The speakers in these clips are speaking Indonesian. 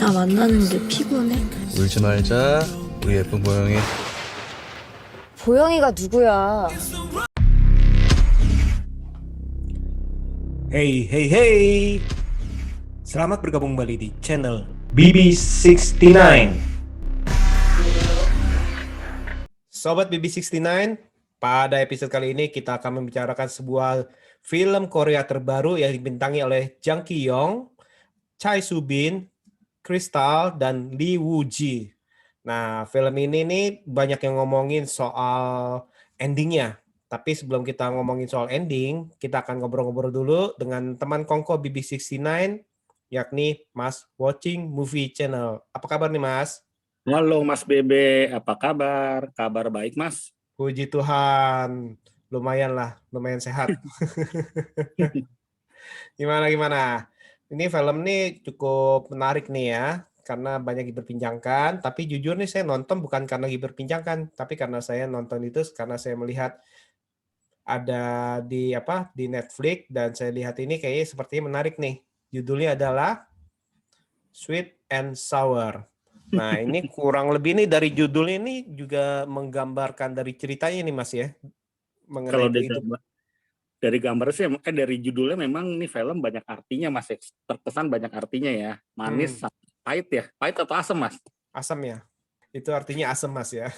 다 만났는데 피곤해? 울지 말자. 우리 예쁜 보영이. 보영이가 누구야? Hey, hey, hey. Selamat bergabung kembali di channel BB69. Sobat BB69, pada episode kali ini kita akan membicarakan sebuah film Korea terbaru yang dibintangi oleh Jang Ki-young, Choi Soo-bin, Crystal, dan Lee Woo-ji. Nah, film ini nih banyak yang ngomongin soal endingnya. Tapi sebelum kita ngomongin soal ending, kita akan ngobrol-ngobrol dulu dengan teman Kongko BB69, yakni Mas Watching Movie Channel. Apa kabar nih, Mas? Halo Mas Bebe, apa kabar? Kabar baik Mas. Puji Tuhan, lumayan lah, lumayan sehat. Gimana? Ini film nih cukup menarik nih ya, karena banyak diperbincangkan. Tapi jujur nih saya nonton bukan karena diperbincangkan, tapi karena saya nonton itu karena saya melihat ada di Netflix dan saya lihat ini kayaknya sepertinya menarik nih. Judulnya adalah Sweet and Sour. Nah, ini kurang lebih nih dari judulnya ini juga menggambarkan dari ceritanya nih Mas ya. Kalau Mengenai itu. dari gambar sih, dari judulnya memang ini film banyak artinya Mas. Terkesan banyak artinya ya. Manis, pahit ya. Pahit atau asam Mas? Asam ya. Itu artinya asam Mas ya.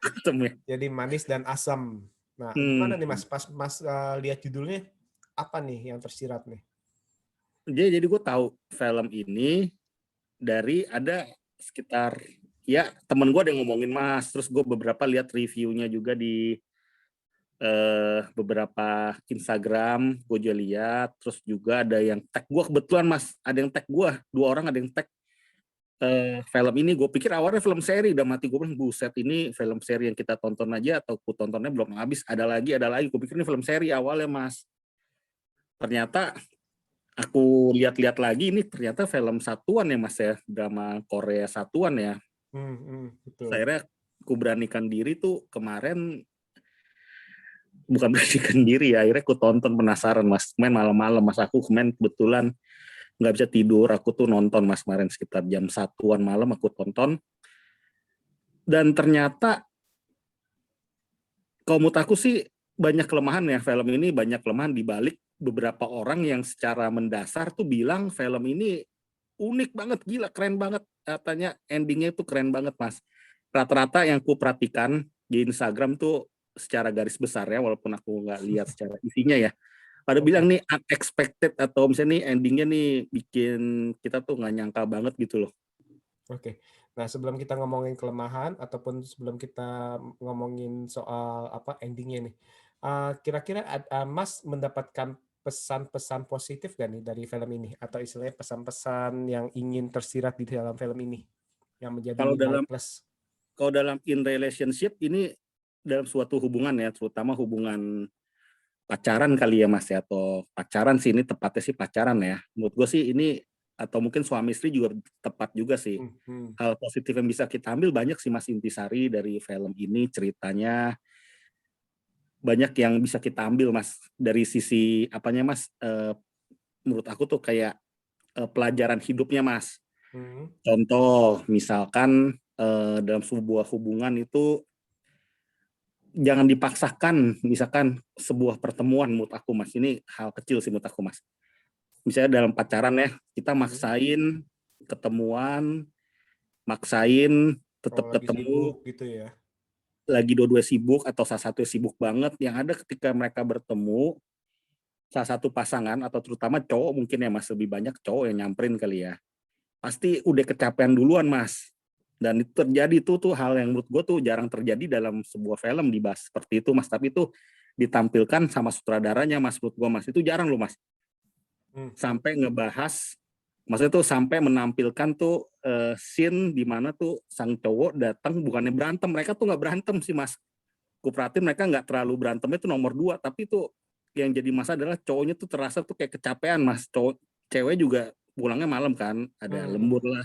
Asam ya. Jadi manis dan asam. Nah, gimana nih Mas pas Mas lihat judulnya apa nih yang tersirat nih? Jadi gue tahu film ini dari ada sekitar ya temen gue ada yang ngomongin Mas. Terus gue beberapa lihat reviewnya juga di beberapa Instagram gue juga lihat. Terus juga ada yang tag gue kebetulan Mas. Ada yang tag gue, 2 orang ada yang tag film ini. Gue pikir awalnya film seri, udah mati. Gue bilang buset ini film seri yang kita tonton aja atau ku tontonnya belum habis, ada lagi. Gue pikir ini film seri awalnya Mas. Ternyata aku lihat-lihat lagi, ini ternyata film satuan ya Mas ya, drama Korea satuan ya. Betul. Akhirnya aku beranikan diri tuh kemarin, bukan beranikan diri ya, akhirnya aku tonton penasaran Mas. Main malam-malam Mas, aku kemarin kebetulan nggak bisa tidur, aku tuh nonton Mas kemarin sekitar jam 1-an malam aku tonton. Dan ternyata kalau menurut aku sih banyak kelemahan ya film ini, banyak kelemahan di balik beberapa orang yang secara mendasar tuh bilang film ini unik banget, gila, keren banget. Katanya endingnya itu keren banget Mas. Rata-rata yang ku perhatikan di Instagram tuh secara garis besar ya, walaupun aku nggak lihat secara isinya ya, pada bilang nih unexpected atau misalnya nih endingnya nih bikin kita tuh nggak nyangka banget gitu loh. Oke. Nah, sebelum kita ngomongin kelemahan ataupun sebelum kita ngomongin soal endingnya nih, kira-kira Mas mendapatkan pesan-pesan positif gak nih dari film ini? Atau istilahnya pesan-pesan yang ingin tersirat di dalam film ini yang menjadi Kalau nilai dalam plus? kalau dalam in relationship ini dalam suatu hubungan ya, terutama hubungan pacaran kali ya Mas ya, atau pacaran sih ini tepatnya sih pacaran ya. Menurut gue sih ini, atau mungkin suami istri juga tepat juga sih. Hal positif yang bisa kita ambil banyak sih Mas intisari dari film ini, ceritanya banyak yang bisa kita ambil Mas dari sisi apanya Mas, menurut aku tuh kayak pelajaran hidupnya Mas. Contoh misalkan dalam sebuah hubungan itu jangan dipaksakan, misalkan sebuah pertemuan menurut aku Mas, ini hal kecil sih menurut aku Mas. Misalnya dalam pacaran ya, kita maksain ketemuan, maksain tetap Lagi ketemu, sibuk gitu ya. lagi dua-dua sibuk atau salah satu sibuk banget, yang ada ketika mereka bertemu, salah satu pasangan atau terutama cowok mungkin ya Mas, lebih banyak cowok yang nyamperin kali ya, pasti udah kecapean duluan Mas. Dan itu terjadi tuh hal yang menurut gue tuh jarang terjadi dalam sebuah film dibahas seperti itu Mas, tapi itu ditampilkan sama sutradaranya Mas, menurut gue Mas, itu jarang loh Mas. Sampai ngebahas, maksudnya tuh sampai menampilkan tuh scene di mana tuh sang cowok datang bukannya berantem, mereka tuh nggak berantem sih Mas. Ku perhatiin mereka nggak terlalu berantemnya tuh nomor 2, tapi tuh yang jadi masalah adalah cowoknya tuh terasa tuh kayak kecapean Mas. Cewek juga pulangnya malam kan, ada lembur lah,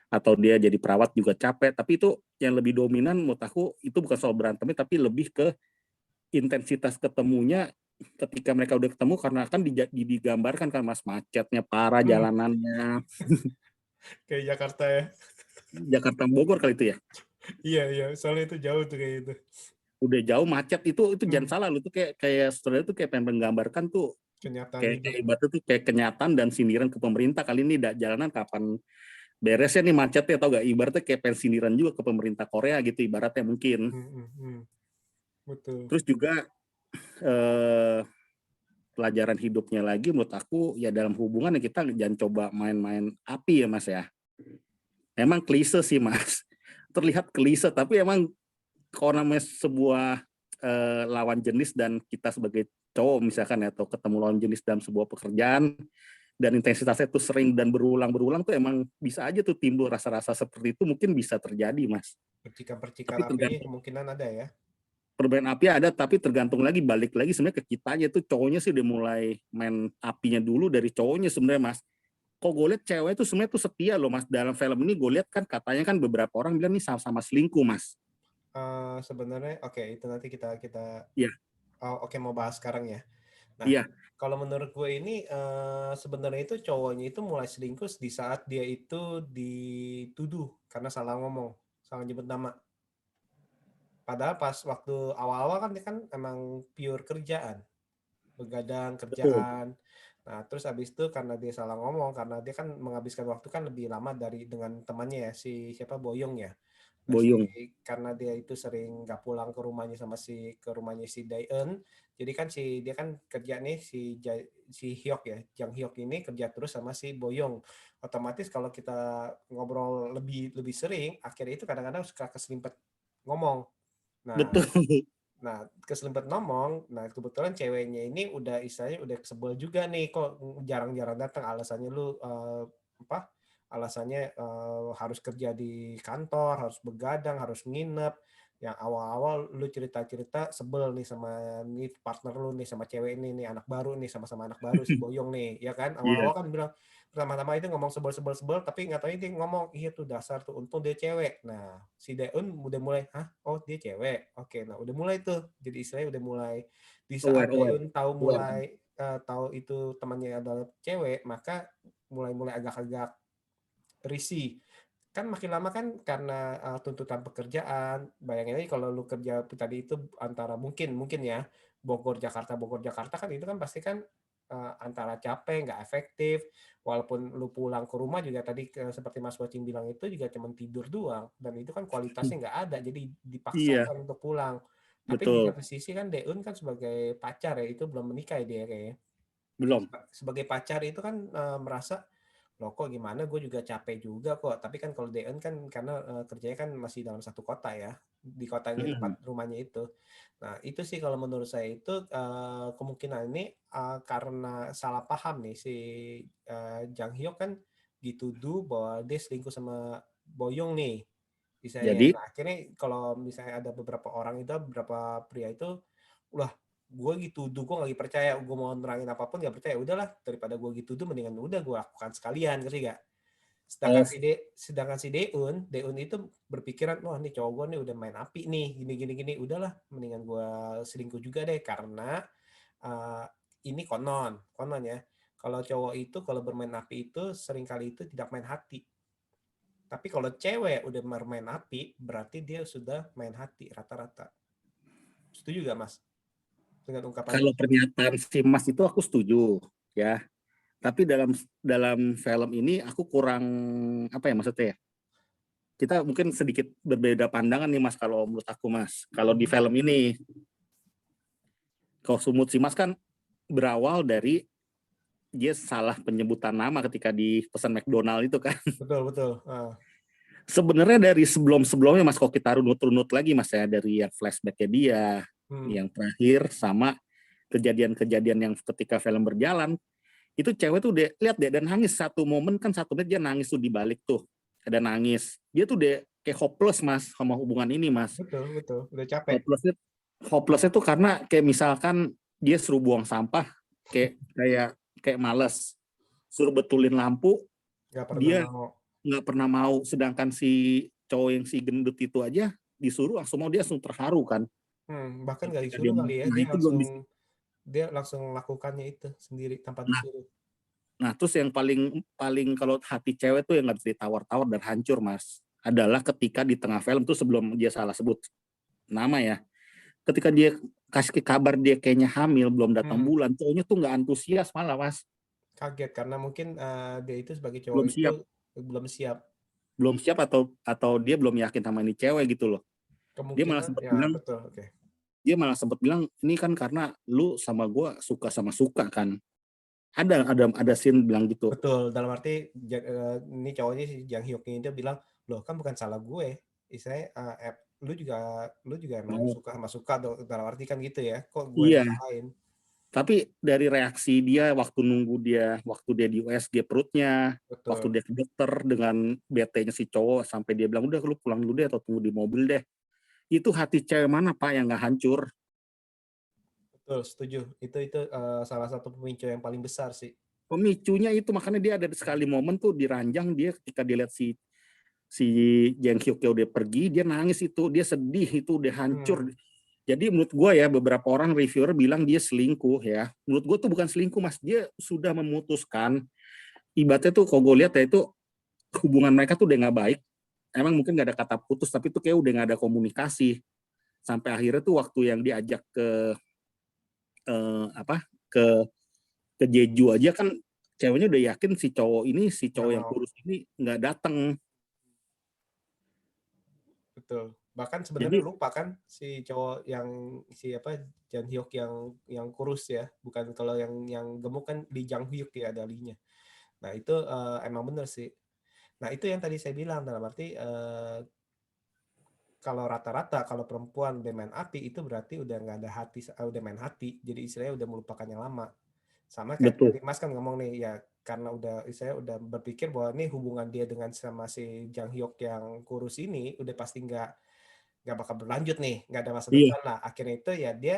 atau dia jadi perawat juga capek, tapi itu yang lebih dominan menurut aku itu bukan soal berantemnya, tapi lebih ke intensitas ketemunya ketika mereka udah ketemu, karena kan digambarkan kan Mas, macetnya parah jalanannya. Kayak Jakarta ya. Jakarta Bogor kali itu ya. Iya, soalnya itu jauh tuh kayak gitu. Udah jauh macet itu jangan Hmm, salah lu tuh kayak saudara tuh kayak pengen menggambarkan tuh kenyataan kayak hidup. ibaratnya tuh kayak kenyataan dan sindiran ke pemerintah kali ini jalanan kapan beresnya nih macetnya atau gak ibaratnya kayak pengen sindiran juga ke pemerintah Korea gitu ibaratnya mungkin. Betul. Terus juga eh, pelajaran hidupnya lagi menurut aku ya dalam hubungan ya kita jangan coba main-main api ya Mas ya. Emang klise sih Mas. Terlihat klise tapi emang kalau namanya sebuah lawan jenis dan kita sebagai cowok misalkan ya atau ketemu lawan jenis dalam sebuah pekerjaan dan intensitasnya itu sering dan berulang-berulang tuh emang bisa aja tuh timbul rasa-rasa seperti itu mungkin bisa terjadi Mas. Percikan-percikan Tapi apinya tergantung kemungkinan ada ya. permain api ada tapi tergantung lagi balik lagi sebenarnya ke kitanya tuh cowoknya sih udah mulai main apinya dulu dari cowoknya sebenarnya Mas. Kok gue lihat cewek itu sebenarnya tuh setia loh Mas dalam film ini gue lihat kan katanya kan beberapa orang bilang nih sama-sama selingkuh Mas. Sebenarnya oke, itu nanti kita kita Iya, oke, mau bahas sekarang ya. Nah, iya, kalau menurut gue ini sebenarnya itu cowoknya itu mulai selingkuh di saat dia itu dituduh karena salah ngomong, salah nyebut nama. Padahal pas waktu awal-awal kan dia kan emang pure kerjaan, begadang betul. kerjaan. Nah, terus habis itu karena dia salah ngomong, karena dia kan menghabiskan waktu kan lebih lama dari dengan temannya ya, si siapa Boyong ya. Nah, Boyong. karena dia itu sering nggak pulang ke rumahnya ke rumahnya si Daeun, jadi kan dia kan kerja nih si Hyuk ya, Jang Hyuk ini kerja terus sama si Boyong. Otomatis kalau kita ngobrol lebih lebih sering, akhirnya itu kadang-kadang suka keselimpet ngomong. Nah, Betul. keselimpet ngomong. Nah, kebetulan ceweknya ini udah istilahnya udah sebel juga nih, kok jarang-jarang datang, alasannya lu apa? Alasannya harus kerja di kantor, harus begadang, harus nginep. Yang awal-awal lu cerita-cerita sebel nih sama nih partner lu nih, sama cewek ini nih, anak baru nih, sama-sama anak baru si Boyong nih, ya kan? Iya. Awal-awal kan bilang pertama-tama itu ngomong sebel-sebel, tapi nggak tahu dia ngomong, iya tuh dasar tuh, untung dia cewek. Nah, si Daeun udah mulai, hah? Oh, dia cewek. Oke, nah udah mulai tuh. Jadi istilahnya udah mulai di saat Aware, aware. Daeun tahu Aware. mulai tahu itu temannya adalah cewek, maka mulai agak-agak risih. Kan makin lama kan karena tuntutan pekerjaan. Bayangin aja kalau lu kerja tadi itu antara mungkin ya Bogor Jakarta kan itu kan pasti kan antara capek, nggak efektif. Walaupun lu pulang ke rumah juga tadi seperti Mas Wacim bilang itu juga cuma tidur doang dan itu kan kualitasnya nggak ada. Jadi Iya, dipaksakan untuk pulang. Tapi di betul. satu sisi kan Deun kan sebagai pacar ya itu belum menikah ya dia kayaknya. Belum. Sebagai pacar itu kan merasa loh kok gimana gue juga capek juga kok, tapi kan kalau DN kan karena kerjanya kan masih dalam satu kota ya, di kotanya Mm-mm. tempat rumahnya itu. Nah itu sih kalau menurut saya itu kemungkinan ini karena salah paham nih si Jang Hyuk kan dituduh bahwa dia selingkuh sama Boyong nih misalnya. Jadi, Nah akhirnya kalau misalnya ada beberapa orang itu, beberapa pria itu, ulah gue gitu gue lagi percaya, gue mau nerangin apapun gak percaya, udahlah daripada gue gitu mendingan udah gue lakukan sekalian, ngerti gak? oh, Sedangkan si Deun itu berpikiran, wah nih cowok gue nih udah main api nih, gini, udahlah mendingan gue selingkuh juga deh, karena uh, ini konon ya, kalau cowok itu kalau bermain api itu seringkali itu tidak main hati, tapi kalau cewek udah bermain api berarti dia sudah main hati rata-rata. Setuju gak Mas dengan ungkapan kalau itu? pernyataan si Mas itu aku setuju, ya. Tapi dalam dalam film ini aku kurang apa ya maksudnya ya? Kita mungkin sedikit berbeda pandangan nih Mas kalau menurut aku Mas. Kalau di film ini, kalau sumut si Mas kan berawal dari dia salah penyebutan nama ketika di pesan McDonald itu kan. Betul. Sebenarnya dari sebelum-sebelumnya Mas, kalau kita runut-runut lagi Mas ya, dari yang flashbacknya dia, Hmm. yang terakhir sama kejadian-kejadian yang ketika film berjalan, itu cewek tuh udah lihat deh dan nangis satu momen kan, satu menit dia nangis tuh di balik tuh, ada nangis. Dia tuh udah kayak hopeless Mas sama hubungan ini Mas. Betul. Udah capek. Hopelessnya hopelessnya tuh karena kayak misalkan dia suruh buang sampah, kayak kayak kayak males, suruh betulin lampu, Nggak pernah dia mau. nggak pernah mau, sedangkan si cowok yang si gendut itu aja disuruh langsung mau, dia langsung terharu kan Bahkan nggak ketika dia disuruh mau. kali ya, Nah itu belum dia langsung lakukannya itu sendiri tanpa nah disuruh. Nah, terus yang paling paling kalau hati cewek tuh yang nggak bisa ditawar-tawar dan hancur, Mas, adalah ketika di tengah film tuh sebelum dia salah sebut nama ya, ketika dia kasih kabar dia kayaknya hamil, belum datang bulan, cowoknya tuh nggak antusias malah, Mas. Kaget karena mungkin dia itu sebagai cowok Belum itu siap, belum siap. belum siap atau dia belum yakin sama ini cewek gitu loh. Dia malah Kemungkinan sempat ya bilang, betul, oke. ini kan karena lu sama gua suka sama suka kan. Ada scene bilang gitu. Betul, dalam arti ini cowoknya si Jang Hyuk ini dia bilang, "Loh, kan bukan salah gue. Istilahnya lu juga emang Oh, suka sama suka dalam arti kan gitu ya. Kok gue yang iya, salahin?" tapi dari reaksi dia waktu dia di USG perutnya, waktu Betul. dia ke dokter dengan BT-nya si cowok sampai dia bilang udah lu pulang dulu deh atau tunggu di mobil deh. Itu hati cewek mana Pak yang nggak hancur? Betul, setuju. Itu salah satu pemicu yang paling besar sih. Pemicunya itu makanya dia ada sekali momen tuh di ranjang dia ketika dia lihat si Jang Hyuk udah pergi, dia nangis itu, dia sedih itu, udah hancur. Hmm, Jadi menurut gue ya beberapa orang reviewer bilang dia selingkuh ya. Menurut gue tuh bukan selingkuh Mas, dia sudah memutuskan. Ibaratnya tuh kalau gue lihat ya itu hubungan mereka tuh udah nggak baik. Emang mungkin nggak ada kata putus, tapi tuh kayak udah nggak ada komunikasi. Sampai akhirnya tuh waktu yang diajak ke apa ke Jeju aja kan ceweknya udah yakin si nggak cowok yang mau. kurus ini nggak datang. Betul. Bahkan sebenarnya Jadi lupa kan si cowok yang si apa Jang Hyuk yang kurus ya, bukan kalau yang gemuk kan di Jang Hyuk ya ada linya. Nah, itu emang bener sih. Nah, itu yang tadi saya bilang dalam arti kalau rata-rata kalau perempuan udah main api itu berarti udah nggak ada hati, udah main hati. Jadi istilahnya udah melupakan yang lama. Sama kayak betul. tadi Mas kan ngomong nih ya karena saya udah berpikir bahwa ini hubungan dia dengan sama si Jang Hyuk yang kurus ini udah pasti nggak bakal berlanjut nih, nggak ada masa Iya, depan lah. Akhirnya itu ya dia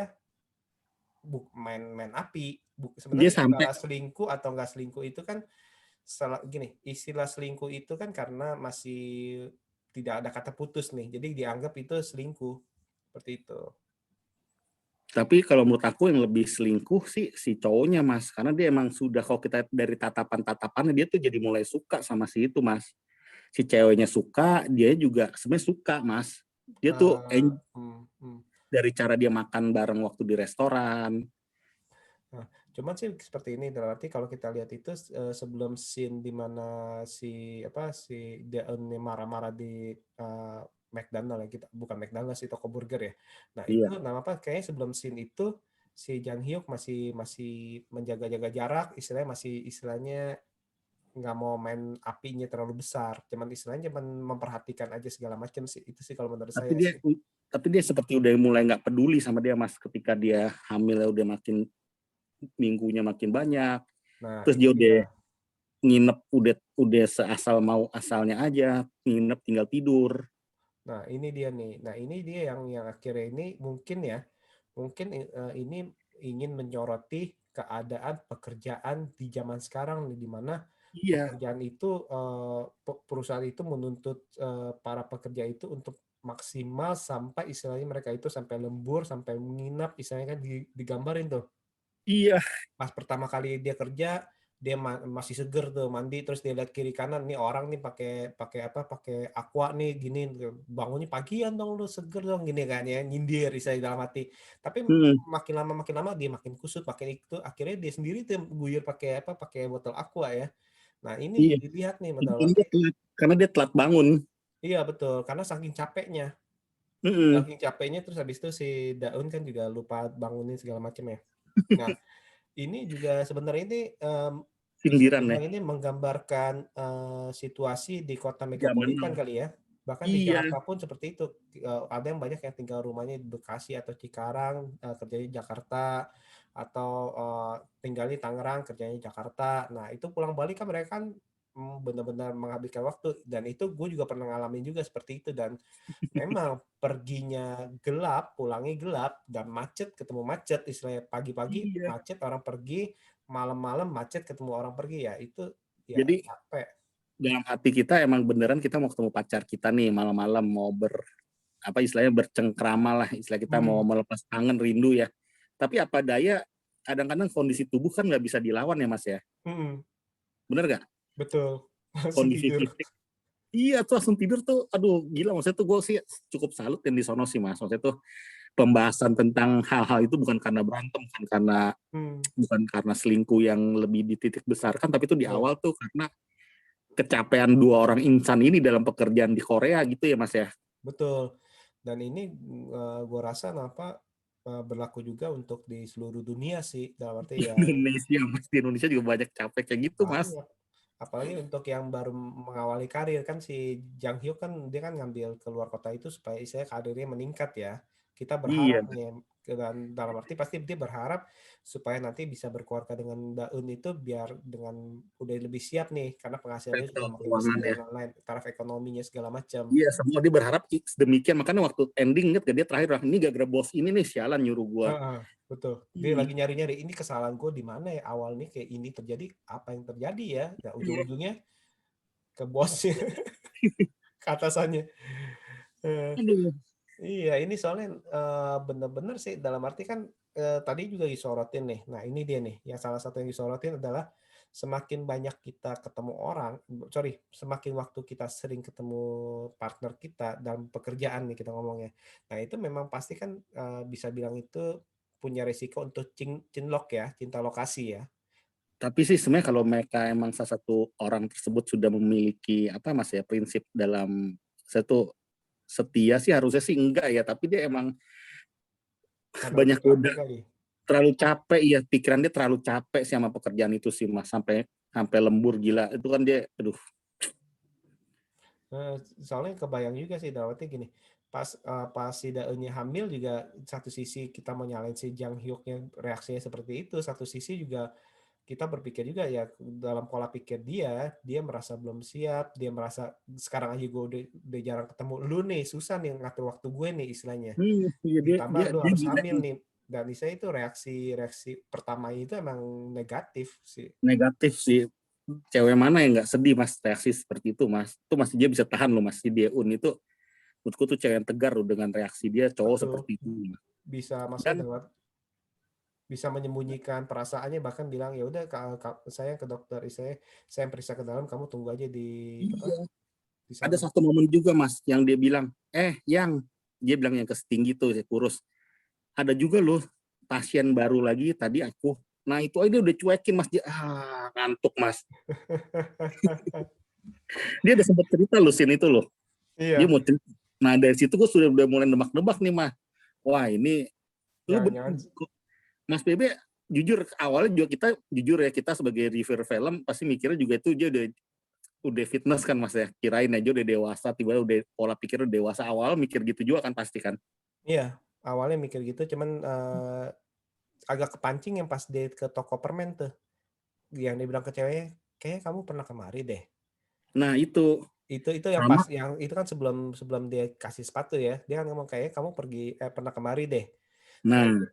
main api. dia Sebenarnya sampai istilah selingkuh atau nggak selingkuh itu kan gini, istilah selingkuh itu kan karena masih tidak ada kata putus nih, jadi dianggap itu selingkuh seperti itu. tapi kalau menurut aku yang lebih selingkuh sih si cowoknya Mas, karena dia emang sudah kalau kita dari tatapan-tatapannya dia tuh jadi mulai suka sama si itu Mas. Si ceweknya suka, dia juga sebenarnya suka Mas. Dia tuh Eh, hmm, hmm. dari cara dia makan bareng waktu di restoran. Nah, cuman sih seperti ini dalam arti kalau kita lihat itu sebelum scene di mana si Daeun marah-marah di eh, McDonald ya kita bukan McDonald sih toko burger ya. Nah itu Iya, nama apa kayaknya sebelum scene itu si Jang Hyuk masih masih menjaga-jaga jarak istilahnya masih istilahnya nggak mau main apinya terlalu besar cuman istilahnya cuman memperhatikan aja segala macam sih itu sih kalau menurut tapi saya dia sih. tapi dia seperti udah mulai nggak peduli sama dia Mas ketika dia hamil udah makin minggunya makin banyak. Nah Terus itu dia dia. udah nginep udah seasal mau asalnya aja, nginep tinggal tidur. Nah, ini dia nih. Nah, ini dia yang akhirnya ini mungkin ya, mungkin ini ingin menyoroti keadaan pekerjaan di zaman sekarang nih, di mana Iya, pekerjaan itu perusahaan itu menuntut para pekerja itu untuk maksimal sampai istilahnya mereka itu sampai lembur, sampai menginap, istilahnya kan digambarin tuh iya, pas pertama kali dia kerja dia masih seger tuh mandi terus dia lihat kiri kanan nih orang nih pakai pakai apa pakai aqua nih gini bangunnya pagian dong lu seger dong gini kan ya nyindir istilahnya dalam hati tapi hmm. makin lama dia makin kusut makin itu akhirnya dia sendiri tuh guyur pakai pakai botol aqua ya. Nah ini Iya. dilihat nih dalam Karena arti dia telat, karena dia telat bangun. iya betul karena Mm-mm. saking capeknya terus habis itu si Daun kan juga lupa bangunin segala macam ya. Nah ini juga sebenarnya ini bisa Sindiran ya. dibilang ini menggambarkan situasi di kota Zaman megapolitan now. kali ya. Bahkan di Iya, Jakarta pun seperti itu. Ada yang banyak yang tinggal rumahnya di Bekasi atau Cikarang, kerjanya di Jakarta, atau tinggal di Tangerang, kerjanya di Jakarta. Nah, itu pulang balik kan mereka kan benar-benar menghabiskan waktu. Dan itu gue juga pernah ngalamin juga seperti itu. Dan memang perginya gelap, pulangnya gelap, dan macet ketemu macet, istilahnya pagi-pagi iya. macet orang pergi, malam-malam macet ketemu orang pergi ya itu ya Jadi capek. dalam hati kita emang beneran kita mau ketemu pacar kita nih malam-malam mau apa istilahnya bercengkrama lah, istilah kita mau Hmm, melepas kangen rindu ya. Tapi apa daya kadang-kadang kondisi tubuh kan nggak bisa dilawan ya Mas ya. hmm. bener gak? Betul. Langsung Kondisi tidur. fisik. Iya tuh langsung tidur tuh, aduh gila, maksudnya tuh gue sih cukup salut yang di sono sih mas, maksudnya tuh pembahasan tentang hal-hal itu bukan karena berantem, Hmm, bukan karena selingkuh yang lebih dititik besarkan, tapi itu di betul. awal tuh karena kecapean dua orang insan ini dalam pekerjaan di Korea gitu ya mas ya. Betul. Dan ini gue rasa kenapa berlaku juga untuk di seluruh dunia sih. Dalam arti yang Indonesia mas, di Indonesia juga banyak capek kayak gitu mas. banyak. Apalagi untuk yang baru mengawali karir kan si Jang Hyuk kan dia kan ngambil keluar kota itu supaya istilahnya karirnya meningkat ya. Kita Iya, berharap nih dan dalam arti pasti dia berharap supaya nanti bisa berkeluarga dengan Daun itu biar dengan udah lebih siap nih karena penghasilannya sektor juga makin besar keuangan ya. dan lain-lain, taraf ekonominya segala macam. Iya, semua dia berharap demikian. Makanya waktu ending inget gak dia terakhir, "Wah, ini gara-gara bos ini nih sialan nyuruh gua." Heeh, betul. Dia lagi nyari-nyari ini kesalahan gue di mana ya awal nih kayak ini terjadi apa yang terjadi ya? Nah, Iya. ujung-ujungnya ke bosnya, ke atasannya. Eh, Aduh. iya, ini soalnya bener-bener sih dalam arti kan tadi juga disorotin nih. Nah, ini dia nih, yang salah satu yang disorotin adalah semakin banyak kita ketemu orang, sorry, semakin waktu kita sering ketemu partner kita dalam pekerjaan nih kita ngomongnya. Nah, itu memang pasti kan bisa bilang itu punya resiko untuk cinlok ya, cinta lokasi ya. Tapi sih sebenarnya kalau mereka emang salah satu orang tersebut sudah memiliki apa mas ya prinsip dalam satu setia sih harusnya sih enggak ya. Tapi dia emang Karena udah banyak capek udah kali. terlalu capek ya, pikiran dia terlalu capek sih sama pekerjaan itu sih mas, sampai sampai lembur gila itu kan dia, aduh. Eh, Soalnya kebayang juga sih dalam arti gini, pas si Daeunnya hamil juga satu sisi kita mau nyalain si Jang Hyuknya reaksinya seperti itu, satu sisi juga kita berpikir juga ya dalam pola pikir dia merasa belum siap, dia merasa sekarang aja gue udah jarang ketemu lu nih, susah nih ngatur waktu gue nih istilahnya. Iya, dia Ditambah dia lu dia harus gila hamil nih. nih. Dan saya itu reaksi pertama itu emang negatif sih. Negatif sih. Cewek mana yang nggak sedih mas reaksi seperti itu mas, itu masih dia bisa tahan loh mas, si Daeun itu menurutku tuh cewek yang tegar loh dengan reaksi dia cowok Betul. seperti itu. Bisa maksudnya Dan dengan bisa menyembunyikan perasaannya bahkan bilang ya udah saya ke dokter saya periksa ke dalam kamu tunggu aja di apa iya, di ada sana. satu momen juga mas yang dia bilang, yang dia bilang yang kesetinggi tuh saya kurus, ada juga loh pasien baru lagi tadi aku, nah itu aja dia udah cuekin mas, dia ngantuk mas, dia udah sempat cerita loh scene itu loh, dia Iya, mau cerita. Nah dari situ gue sudah udah mulai nebak-nebak nih mas, wah ini lu jangan-jangan Mas Bebe jujur awalnya juga kita jujur ya, kita sebagai reviewer film pasti mikirnya juga itu dia udah fitness kan mas ya, kirain aja udah dewasa, tiba-tiba udah pola pikir udah dewasa, awal mikir gitu juga kan pasti kan. iya awalnya mikir gitu cuman agak kepancing yang pas dia ke toko permen tuh yang dia bilang ke ceweknya kayaknya kamu pernah kemari deh. Nah itu Itu yang pas sama. yang itu kan sebelum sebelum dia kasih sepatu ya dia kan ngomong kayaknya kamu pergi pernah kemari deh. Nah Nah itu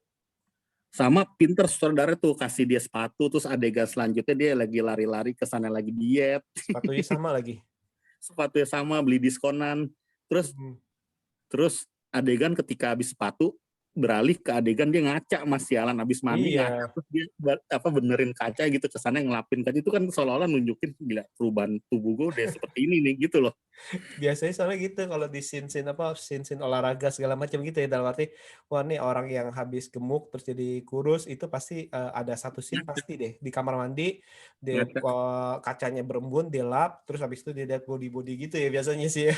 sama pinter saudara tuh kasih dia sepatu, terus adegan selanjutnya dia lagi lari-lari ke sana lagi diet, sepatunya sama lagi. sepatunya sama beli diskonan, terus Hmm. terus adegan ketika habis sepatu beralih ke adegan dia ngaca mas, sialan habis mandi ngaca Iya, terus dia benerin kaca gitu, kesannya ngelapin kaca itu kan seolah-olah nunjukin gila perubahan tubuh gue udah seperti ini nih gitu loh. biasanya soalnya gitu kalau di scene-scene apa scene-scene olahraga segala macam gitu ya dalam arti wah nih orang yang habis gemuk terus jadi kurus itu pasti ada satu scene Ngaca, pasti deh di kamar mandi dia ngaca. kacanya berembun dia lap terus habis itu dia lihat body gitu ya biasanya sih ya.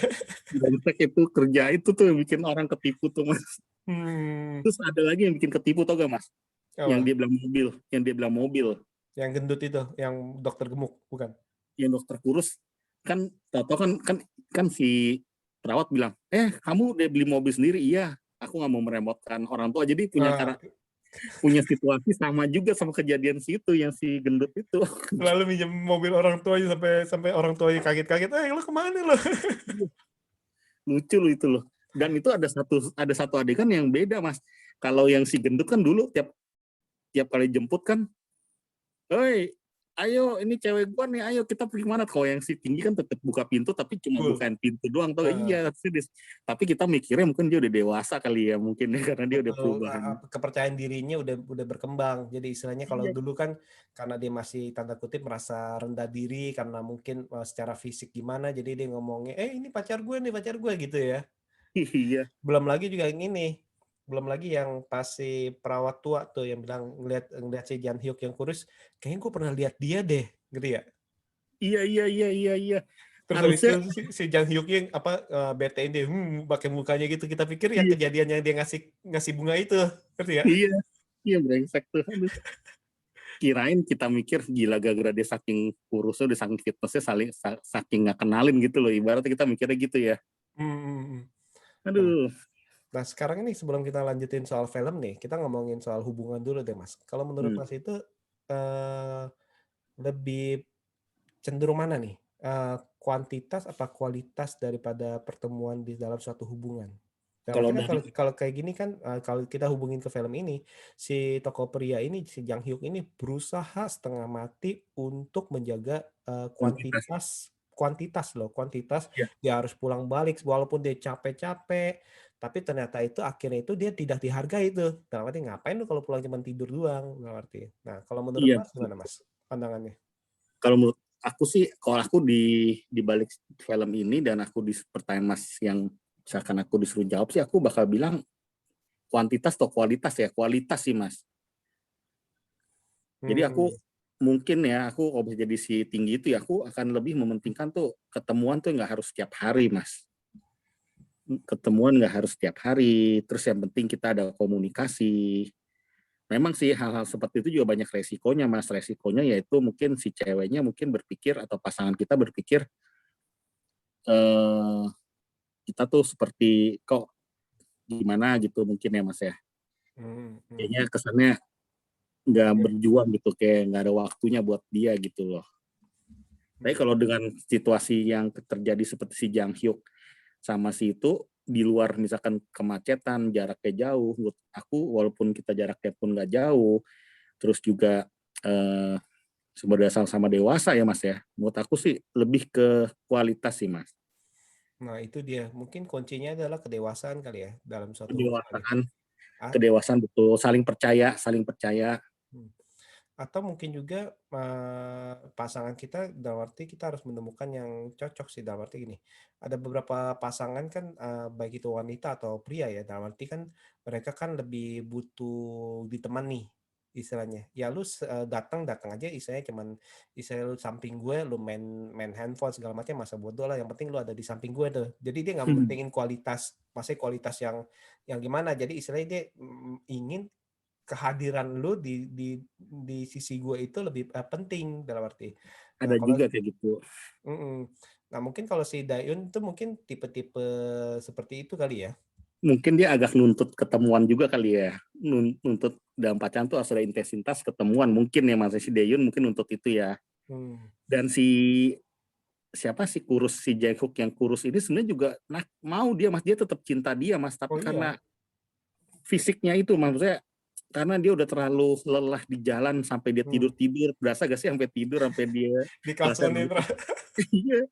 Brengsek itu kerja itu tuh yang bikin orang ketipu tuh mas. Hmm, Terus ada lagi yang bikin ketipu tau gak mas, apa yang dia bilang mobil yang gendut itu yang dokter gemuk bukan. yang dokter kurus kan, tau kan kan kan si perawat bilang kamu udah beli mobil sendiri, iya aku nggak mau meremotkan orang tua, jadi Ah, punya situasi sama juga sama kejadian situ yang si gendut itu. lalu minjem mobil orang tuanya sampai sampai orang tuanya kaget-kaget lo kemana lo. Lucu loh itu loh. Dan itu ada satu adegan yang beda mas, kalau yang si gendut kan dulu tiap tiap kali jemput kan, hei ayo ini cewek gua nih, ayo kita pergi mana? Kalau yang si tinggi kan tetap buka pintu tapi cuma Cool. bukain pintu doang, tau gak? Heeh. Iya, tapi kita mikirnya mungkin dia udah dewasa kali ya, mungkin ya, karena dia udah Betul, perubahan. kepercayaan dirinya udah berkembang. Jadi istilahnya kalau Iya, dulu kan karena dia masih tanda kutip merasa rendah diri karena mungkin secara fisik gimana, jadi dia ngomongnya, ini pacar gue gitu ya. iya, Belum lagi juga yang ini, belum lagi yang pas si perawat tua tuh yang bilang ngeliat si Jan Hyuk yang kurus, kayaknya gue pernah lihat dia deh, gitu ya. iya, iya, iya, iya, iya. Terus habis Harusnya, itu si Jang Hyuk yang betein dia, pakai mukanya gitu. Kita pikir ya iya, kejadian yang dia ngasih bunga itu, ngerti ya? iya, iya brengsek tuh. Aduh. Kirain kita mikir gila gara-gara dia saking kurusnya, dia saking fitnessnya, saking nggak kenalin gitu loh. Ibaratnya kita mikirnya gitu ya. Hmm. Nah, Aduh, nah, sekarang ini sebelum kita lanjutin soal film nih, kita ngomongin soal hubungan dulu deh, Mas. Kalau menurut hmm. Mas itu eh, lebih cenderung mana nih? Kuantitas apa kualitas daripada pertemuan di dalam suatu hubungan? Nah, Kalau artinya kan dari kalau kayak gini kan kalau kita hubungin ke film ini, si tokoh pria ini si Jang Hyuk ini berusaha setengah mati untuk menjaga kuantitas, kuantitas ya, dia harus pulang balik walaupun dia capek-capek, tapi ternyata itu akhirnya itu dia tidak dihargai itu. Dalam arti ngapain lu kalau pulang cuma tidur doang, dalam arti. Nah, kalau menurut iya. Mas gimana Mas pandangannya? Kalau menurut aku sih, kalau aku di balik film ini dan aku di pertanyaan Mas yang misalkan aku disuruh jawab sih, aku bakal bilang kuantitas atau kualitas ya, kualitas sih Mas. Jadi aku Hmm. mungkin ya, aku kalau bisa jadi si tinggi itu ya, aku akan lebih mementingkan tuh ketemuan tuh nggak harus setiap hari Mas. Ketemuan nggak harus setiap hari, terus yang penting kita ada komunikasi. Memang sih hal-hal seperti itu juga banyak resikonya Mas. Resikonya yaitu mungkin si ceweknya mungkin berpikir atau pasangan kita berpikir eh, kita tuh seperti kok gimana gitu mungkin ya Mas ya. Hmm. Kayaknya kesannya nggak berjuang gitu, kayak nggak ada waktunya buat dia gitu loh. Tapi Hmm. kalau dengan situasi yang terjadi seperti si Jang Hyuk sama si itu, di luar misalkan kemacetan, jaraknya jauh, menurut aku walaupun kita jaraknya pun nggak jauh, terus juga eh, sumber daya sama dewasa ya Mas ya, menurut aku sih lebih ke kualitas sih Mas. Nah, itu dia. Mungkin kuncinya adalah kedewasaan kali ya dalam suatu hubungan ya. Kedewasaan, A- kedewasaan betul, saling percaya. hmm. Atau mungkin juga pasangan kita dalam arti kita harus menemukan yang cocok sih dalam arti gini. Ada beberapa pasangan kan baik itu wanita atau pria ya dalam arti kan mereka kan lebih butuh ditemani istilahnya. Ya lu datang datang aja istilahnya cuman istilahnya lu samping gue lu main main handphone segala macam masa bodoh lah yang penting lu ada di samping gue tuh. Jadi dia nggak mentingin kualitas, maksudnya kualitas yang gimana. Jadi istilahnya dia ingin kehadiran lu di sisi gue itu lebih penting dalam arti. Nah Ada kalau juga kayak gitu. nah mungkin kalau si Dayun itu mungkin tipe-tipe seperti itu kali ya. Mungkin dia agak nuntut ketemuan juga kali ya. Nuntut dalam pacaran tuh harus ada intensitas ketemuan. Mungkin ya Mas si Deyun mungkin nuntut itu ya. Hmm. Dan si siapa sih kurus si Jaehook yang kurus ini sebenarnya juga mau dia Mas, dia tetap cinta dia Mas, tapi Oh iya, karena fisiknya itu maksudnya karena dia udah terlalu lelah di jalan sampai dia hmm. tidur berasa gak sih sampai tidur sampai dia Di berasa kalsonin. iya.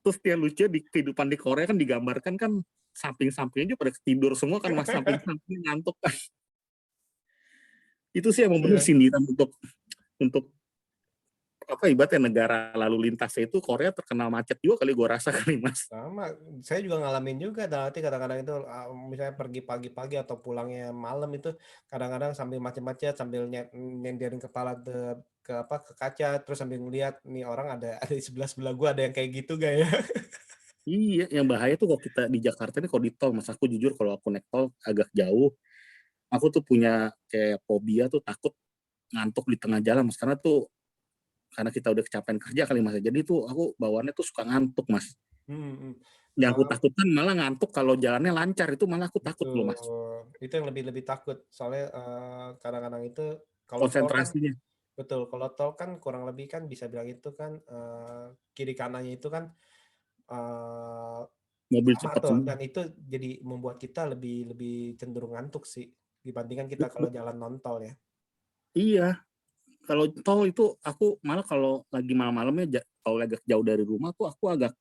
Terus dia lucu di kehidupan di Korea kan digambarkan kan samping-sampingnya juga pada tidur semua kan Mas, samping-samping ngantuk kan. Itu sih emang bener Iya. sindiran untuk apa ibaratnya negara lalu lintasnya itu Korea terkenal macet juga kali gue rasa kali Mas. Sama, saya juga ngalamin juga berarti kadang-kadang itu misalnya pergi pagi-pagi atau pulangnya malam itu kadang-kadang sambil macet-macet sambil nyenderin kepala ke kaca terus sambil ngeliat nih orang ada di sebelah gua ada yang kayak gitu gak ya? Iya, yang bahaya tuh kalau kita di Jakarta ini kalau di tol, Mas, aku jujur kalau aku naik tol agak jauh, aku tuh punya kayak fobia tuh takut ngantuk di tengah jalan, Mas. Karena kita udah kecapean kerja kali, Mas. Jadi tuh aku bawaannya tuh suka ngantuk, Mas. Hmm, hmm. Yang aku Eh, takutkan malah ngantuk kalau jalannya lancar, itu malah aku takut loh, Mas. betul. Itu yang lebih takut soalnya kadang-kadang itu kalau tol kan Konsentrasinya. betul kalau tol kan kurang lebih kan bisa bilang itu kan kiri kanannya itu kan eh, Mobil sama cepat tuh semua. dan itu jadi membuat kita lebih lebih cenderung ngantuk sih dibandingkan kita kalau jalan non tol ya. Iya, kalau tol itu aku malah kalau lagi malam-malamnya kalau agak jauh dari rumah tuh aku agak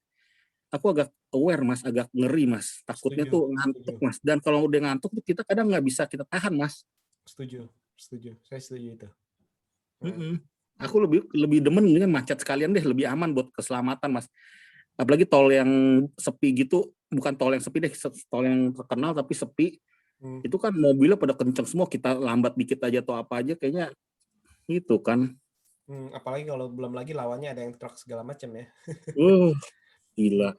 aware Mas, agak ngeri Mas. Takutnya Setuju, tuh setuju, ngantuk Mas. Dan kalau udah ngantuk tuh kita kadang nggak bisa kita tahan Mas. setuju, setuju. Saya setuju itu. Nah, Mm-mm. Aku lebih lebih demen dengan macet sekalian deh, lebih aman buat keselamatan Mas. Apalagi tol yang sepi gitu, bukan tol yang sepi deh, tol yang terkenal tapi sepi. hmm, Itu kan mobilnya pada kenceng semua, kita lambat dikit aja atau apa aja kayaknya itu kan. apalagi kalau belum lagi lawannya ada yang truk segala macam ya. Uh, Hmm, gila.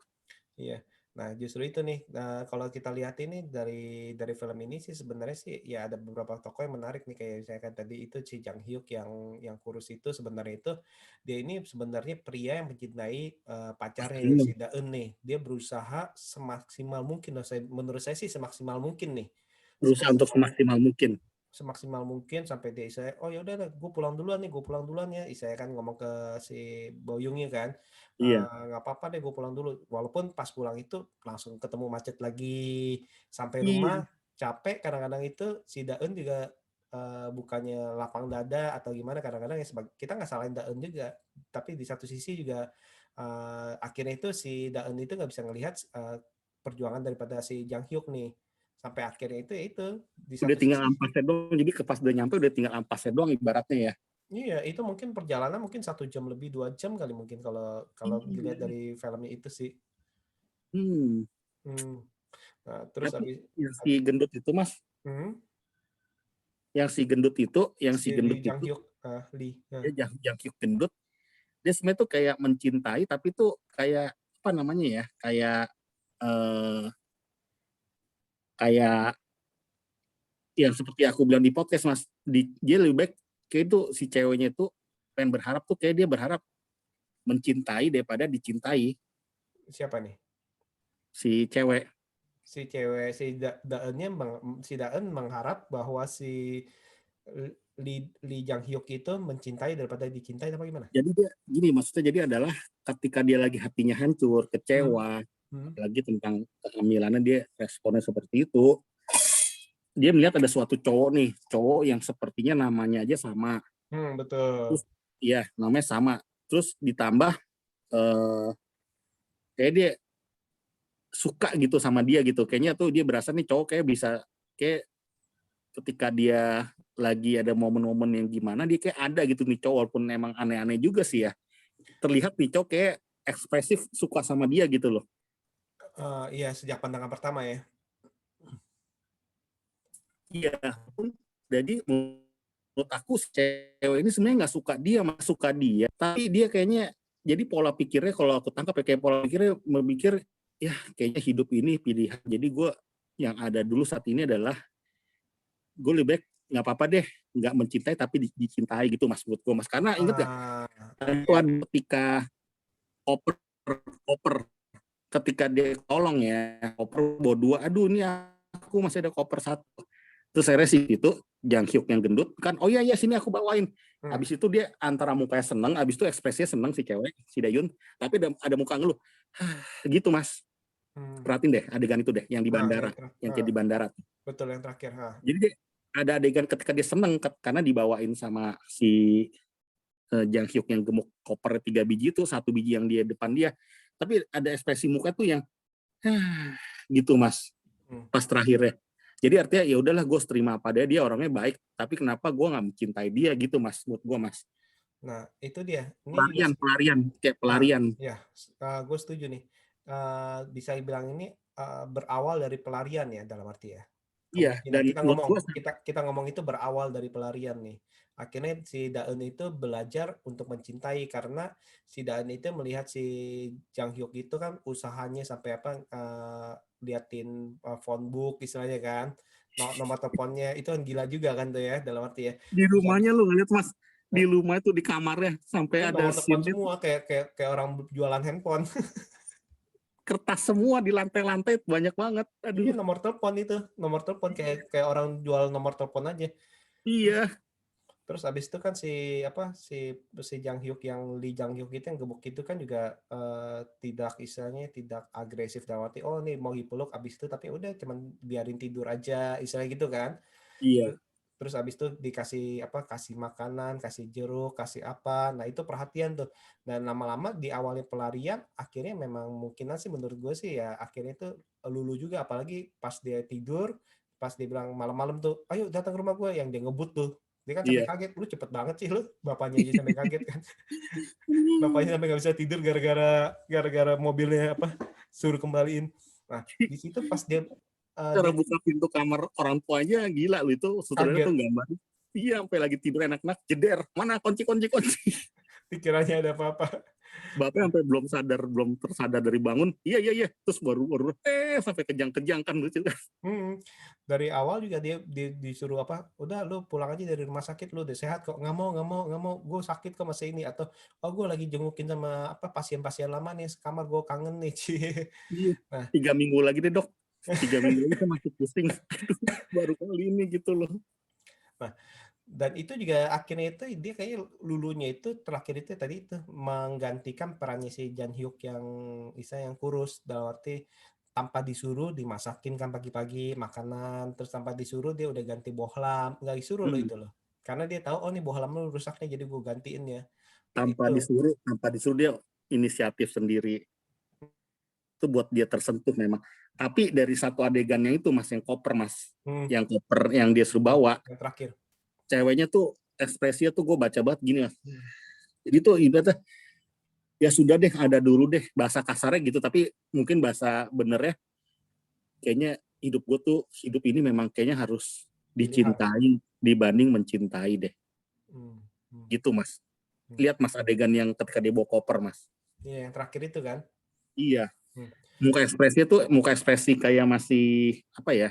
iya. Nah, justru itu nih. Nah, kalau kita lihat ini dari film ini sih sebenarnya sih ya ada beberapa tokoh yang menarik nih kayak saya kan tadi itu si Jang Hyuk yang kurus itu sebenarnya itu dia ini sebenarnya pria yang mencintai pacarnya yang si Daeun nih. Dia berusaha semaksimal mungkin loh. Menurut saya sih semaksimal mungkin nih. Berusaha untuk semaksimal mungkin. Semaksimal mungkin sampai dia saya oh ya udah gue pulang duluan nih gue pulang duluan ya saya kan ngomong ke si Boyungnya kan Iya. nggak apa-apa deh gue pulang dulu walaupun pas pulang itu langsung ketemu macet lagi sampai Iya. rumah capek kadang-kadang itu si Daun juga bukannya lapang dada atau gimana kadang-kadang ya kita nggak salahin Daun juga tapi di satu sisi juga akhirnya itu si Daun itu nggak bisa ngelihat perjuangan daripada si Jang Hyuk nih sampai akhirnya itu di Udah satu tinggal sisi ampasnya doang. Jadi pas udah nyampe udah tinggal ampasnya doang ibaratnya ya. iya itu mungkin perjalanan mungkin 1 jam lebih 2 jam kali mungkin kalau kalau dilihat Iya. dari filmnya itu sih. Hmm. Hmm. Nah, terus Tapi abis yang si gendut itu Mas, hmm, yang si si Lee gendut Jang itu Hyuk Lee dia jangkrik gendut, dia sebenarnya tuh kayak mencintai tapi tuh kayak apa namanya ya? Eh kayak yang seperti aku bilang di podcast Mas, dia lebih baik kayak itu si ceweknya itu pengen berharap tuh kayak dia berharap mencintai daripada dicintai siapa nih si cewek. si cewek Daennya si Daen mengharap bahwa si Lee Jang Hyuk itu mencintai daripada dicintai apa gimana? Jadi dia gini maksudnya jadi adalah ketika dia lagi hatinya hancur, Hmm. kecewa, Hmm. apalagi tentang kehamilannya dia responnya seperti itu. Dia melihat ada suatu cowok nih, cowok yang sepertinya namanya aja sama. Betul. Terus iya, namanya sama. Terus ditambah eh kayak dia suka gitu sama dia gitu. Kayaknya tuh dia berasa nih cowok kayak bisa kayak ketika dia lagi ada momen-momen yang gimana dia kayak ada gitu nih cowok walaupun emang aneh-aneh juga sih ya. Terlihat nih cowok kayak ekspresif suka sama dia gitu loh. Iya sejak pandangan pertama ya. Iya, jadi menurut aku si cewek ini sebenarnya nggak suka dia, mas suka dia, tapi dia kayaknya jadi pola pikirnya kalau aku tangkap ya kayak pola pikirnya memikir ya kayaknya hidup ini pilihan. Jadi gue yang ada dulu saat ini adalah gue lebih baik nggak apa-apa deh nggak mencintai tapi dicintai gitu mas menurut gue mas karena inget gak Ah, itu ya. ada ketika oper oper ketika dia tolong ya koper bawa dua aduh ini aku masih ada koper satu terus saya resi itu Jang Hyuk yang gendut kan oh iya iya sini aku bawain Hmm. habis itu dia antara mukanya seneng habis itu ekspresinya seneng si cewek si Dayun tapi ada muka ngeluh gitu mas Hmm. perhatiin deh adegan itu deh yang di bandara Yang terakhir. yang kayak di bandara Betul yang terakhir. jadi dia ada adegan ketika dia seneng karena dibawain sama si Jang Hyuk yang gemuk koper 3 biji itu 1 biji yang dia depan dia tapi ada ekspresi muka tuh yang gitu mas Hmm. pas terakhirnya jadi artinya ya udahlah gue terima pada dia orangnya baik tapi kenapa gue nggak mencintai dia gitu mas buat gue mas Nah, itu dia. Ini juga pelarian kayak ah, pelarian ya, gue setuju nih. Bisa dibilang ini berawal dari pelarian ya dalam arti ya. iya Kemungkinan dan kita menurut ngomong gue kita ngomong itu berawal dari pelarian nih. Akhirnya si Daeun itu belajar untuk mencintai karena si Daeun itu melihat si Jang Hyuk itu kan usahanya sampai apa liatin phone book istilahnya kan. Nomor teleponnya itu kan gila juga kan tuh ya dalam arti ya. di Terus habis rumahnya lu ngeliat mas di rumah itu di kamarnya sampai itu ada nomor telepon scene semua kayak orang jualan handphone. kertas semua di lantai-lantai banyak banget Iya aduh nomor telepon itu, nomor telepon kayak kayak orang jual nomor telepon aja. Terus iya terus abis itu kan si apa si Jang Hyuk yang Lee Jang Hyuk itu yang gebuk itu kan juga tidak istilahnya tidak agresif dalam arti oh nih mau dipeluk abis itu tapi udah cuman biarin tidur aja istilahnya gitu kan. iya terus abis itu dikasih apa, kasih makanan, kasih jeruk, kasih apa, nah itu perhatian tuh. Dan lama-lama di awalnya pelarian akhirnya memang mungkin sih menurut gue sih ya akhirnya itu lulu juga, apalagi pas dia tidur, pas dia bilang malam-malam tuh ayo datang ke rumah gue, yang dia ngebut tuh, dia kan sampai Iya. kaget, lu cepet banget sih lu, bapaknya aja sampai kaget kan. Bapaknya sampai nggak bisa tidur gara-gara mobilnya apa suruh kembaliin. Nah di situ pas dia Cara dia buka pintu kamar orang tuanya gila lu, itu sutradara tuh kaget, gambar. Iya, sampai lagi tidur enak-enak, jeder. Mana kunci kunci kunci. pikirannya ada apa-apa. Bapaknya sampai belum tersadar dari bangun. Iya iya iya. Terus baru sampai kejang-kejang kan lucu kan. Hmm. Dari awal juga dia disuruh apa? Udah lu pulang aja dari rumah sakit, lu udah sehat kok. Nggak mau, gue sakit kok masih ini, atau oh gue lagi jengukin sama apa pasien-pasien lama nih, sekamar gue kangen nih. Cie. Iya. Nah, 3 minggu lagi deh dok. 3 minggu lagi saya masih pusing. Aduh, baru kali ini gitu loh. nah dan itu juga akhirnya itu dia kayaknya lulunya itu terakhir itu tadi itu menggantikan perannya si Jan Hyuk yang yang kurus, dalam arti tanpa disuruh dimasakin kan pagi-pagi makanan, terus tanpa disuruh dia udah ganti bohlam, nggak disuruh loh Hmm. itu loh, karena dia tahu oh nih bohlam lu rusak nih jadi gue gantiin ya. Nah Tanpa itu. disuruh dia inisiatif sendiri. Itu buat dia tersentuh memang. Tapi dari satu adegannya itu mas, yang koper mas, yang koper yang dia suruh bawa, Yang terakhir. ceweknya tuh ekspresinya tuh gue baca banget gini mas. Jadi tuh ibaratnya ya sudah deh, ada dulu deh, bahasa kasarnya gitu, tapi mungkin bahasa benernya kayaknya hidup ini memang kayaknya harus Pilihan. dicintai dibanding mencintai deh. Hmm. Hmm. Gitu mas. Hmm. Lihat mas adegan yang ketika dia bawa koper mas. Iya yang terakhir itu kan. Iya. Hmm. Muka ekspresi kayak masih apa ya?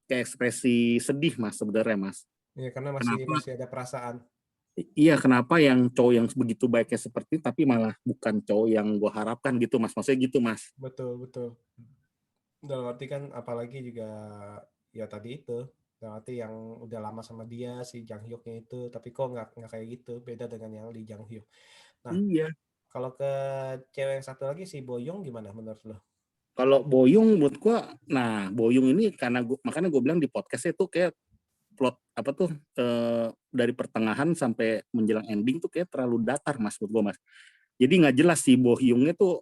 Kayak ekspresi sedih mas sebenarnya mas. Iya karena masih Kenapa? masih ada perasaan. Iya, kenapa yang cowok yang begitu baiknya seperti tapi malah bukan cowok yang gue harapkan gitu mas. Maksudnya gitu mas. Betul betul. Dalam arti kan apalagi juga ya tadi itu, dalam arti yang udah lama sama dia si Jang Hyuknya itu, tapi kok nggak kayak gitu, beda dengan yang Lee Jang Hyuk. Nah Iya. kalau ke cewek yang satu lagi si Boyong gimana menurut lo? Kalau Boyung menurut gue, nah Boyung ini makanya gue bilang di podcastnya tuh kayak plot apa tuh dari pertengahan sampai menjelang ending tuh kayak terlalu datar mas menurut gue mas. Jadi nggak jelas si Bohyungnya tuh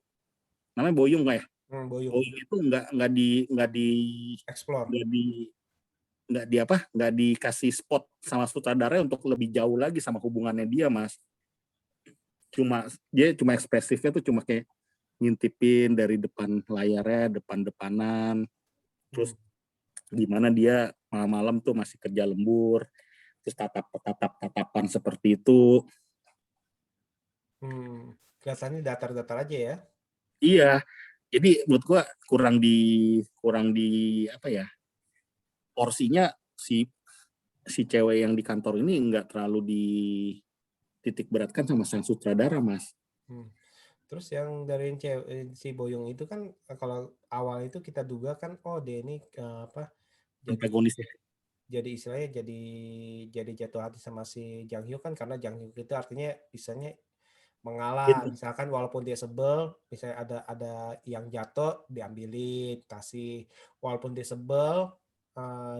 namanya Boyung nggak ya? Boyong Boyung itu explore. nggak di nggak dikasih spot sama sutradaranya untuk lebih jauh lagi sama hubungannya dia mas. Dia cuma ekspresifnya tuh cuma kayak ngintipin dari depan layarnya, depan-depanan, terus gimana dia malam-malam tuh masih kerja lembur, terus tatapan seperti itu. Kelihatannya datar-datar aja ya. Iya, jadi menurut gua kurang di apa ya, porsinya si cewek yang di kantor ini nggak terlalu dititik beratkan sama sang sutradara mas. Terus yang dari si Boyong itu kan kalau awal itu kita duga kan oh dia ini apa jadi Antagonisnya. jadi istilahnya jadi jatuh hati sama si Jang Hyuk kan, karena Jang Hyuk itu artinya misalnya mengalah, Gitu. misalkan walaupun dia sebel, misalnya ada yang jatuh diambilin kasih, walaupun dia sebel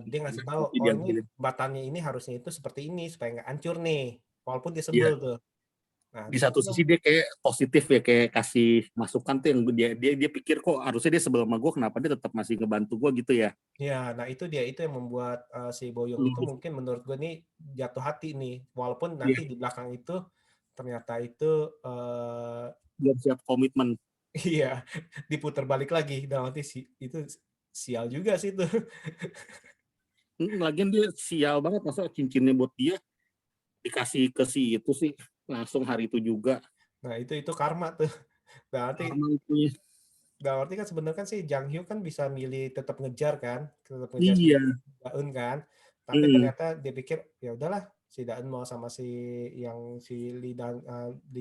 dia ngasih tahu Tapi oh ini diambilin. batannya ini harusnya itu seperti ini supaya nggak hancur nih, walaupun dia Iya. sebel tuh. Nah Di di situ satu dong. sisi dia kayak positif ya, kayak kasih masukan tuh yang dia pikir kok harusnya dia sebel sama gue, kenapa dia tetap masih ngebantu gue gitu ya. Ya, nah itu dia itu yang membuat si Boyong itu mungkin menurut gue nih jatuh hati nih, walaupun Iya, nanti di belakang itu ternyata itu belum siap komitmen. iya diputar balik lagi, dalam arti itu sial juga sih itu. Lagian dia sial banget, masa cincinnya buat dia dikasih ke si itu sih langsung hari itu juga. Nah itu karma tuh. Berarti Karma itu ya. berarti kan sebenarnya kan si Jang Hyuk kan bisa milih tetap ngejar kan, tetap ngejar si Iya. Daeun kan, tapi Hmm. ternyata dia pikir ya udahlah si Daeun mau sama si Lee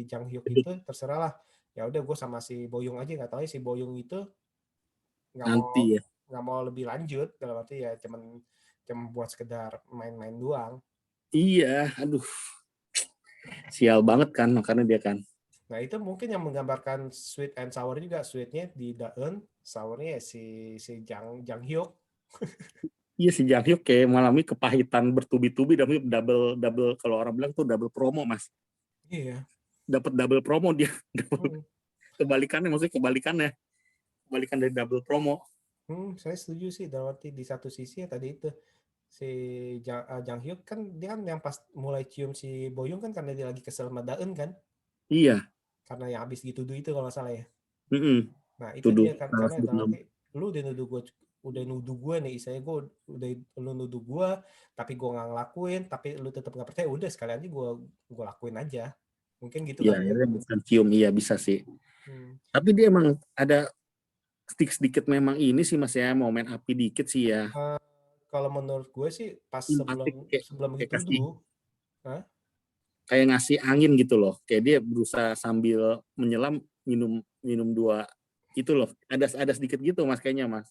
Jang Hyuk itu terserah lah, ya udah gue sama si Boyong aja, nggak tahu ya si Boyong itu nggak mau Nanti ya. nggak mau lebih lanjut, dalam arti ya cuman buat sekedar main-main doang. Iya, aduh, sial banget kan makanya dia kan. Nah itu mungkin yang menggambarkan sweet and sour juga, sweetnya di Daeun, sournya ya si Jang Hyuk. Iya si Jang Hyuk kayak mengalami kepahitan bertubi-tubi dan double double kalau orang bilang tuh double promo Mas. Iya. Dapat double promo dia. Hmm. Kebalikannya maksudnya kebalikan dari double promo. Saya setuju sih. Dalam arti di satu sisi ya tadi itu si Jang Hyuk kan dia kan yang pas mulai cium si Boyong kan karena dia lagi kesel sama Daeun kan, Iya. karena yang habis dituduh itu kalau nggak salah ya. Mm-mm. Nah itu Tuduh dia kan salah karena sebut dalam nama. arti lu udah nuduh gue nih, saya gue udah lu nuduh gue, tapi gue nggak ngelakuin, tapi lu tetap nggak percaya, udah sekali aja gue lakuin aja, mungkin gitu Iya, kali ya. akhirnya bukan cium, iya bisa sih. Hmm. Tapi dia emang ada sedikit memang ini sih Mas ya, mau main api dikit sih ya. Kalau menurut gue sih pas Simpatik sebelum kayak kasih dituduh, Hah? kayak ngasih angin gitu loh. Kayak dia berusaha sambil menyelam minum minum dua itu loh. Ada sedikit gitu Mas kayaknya Mas.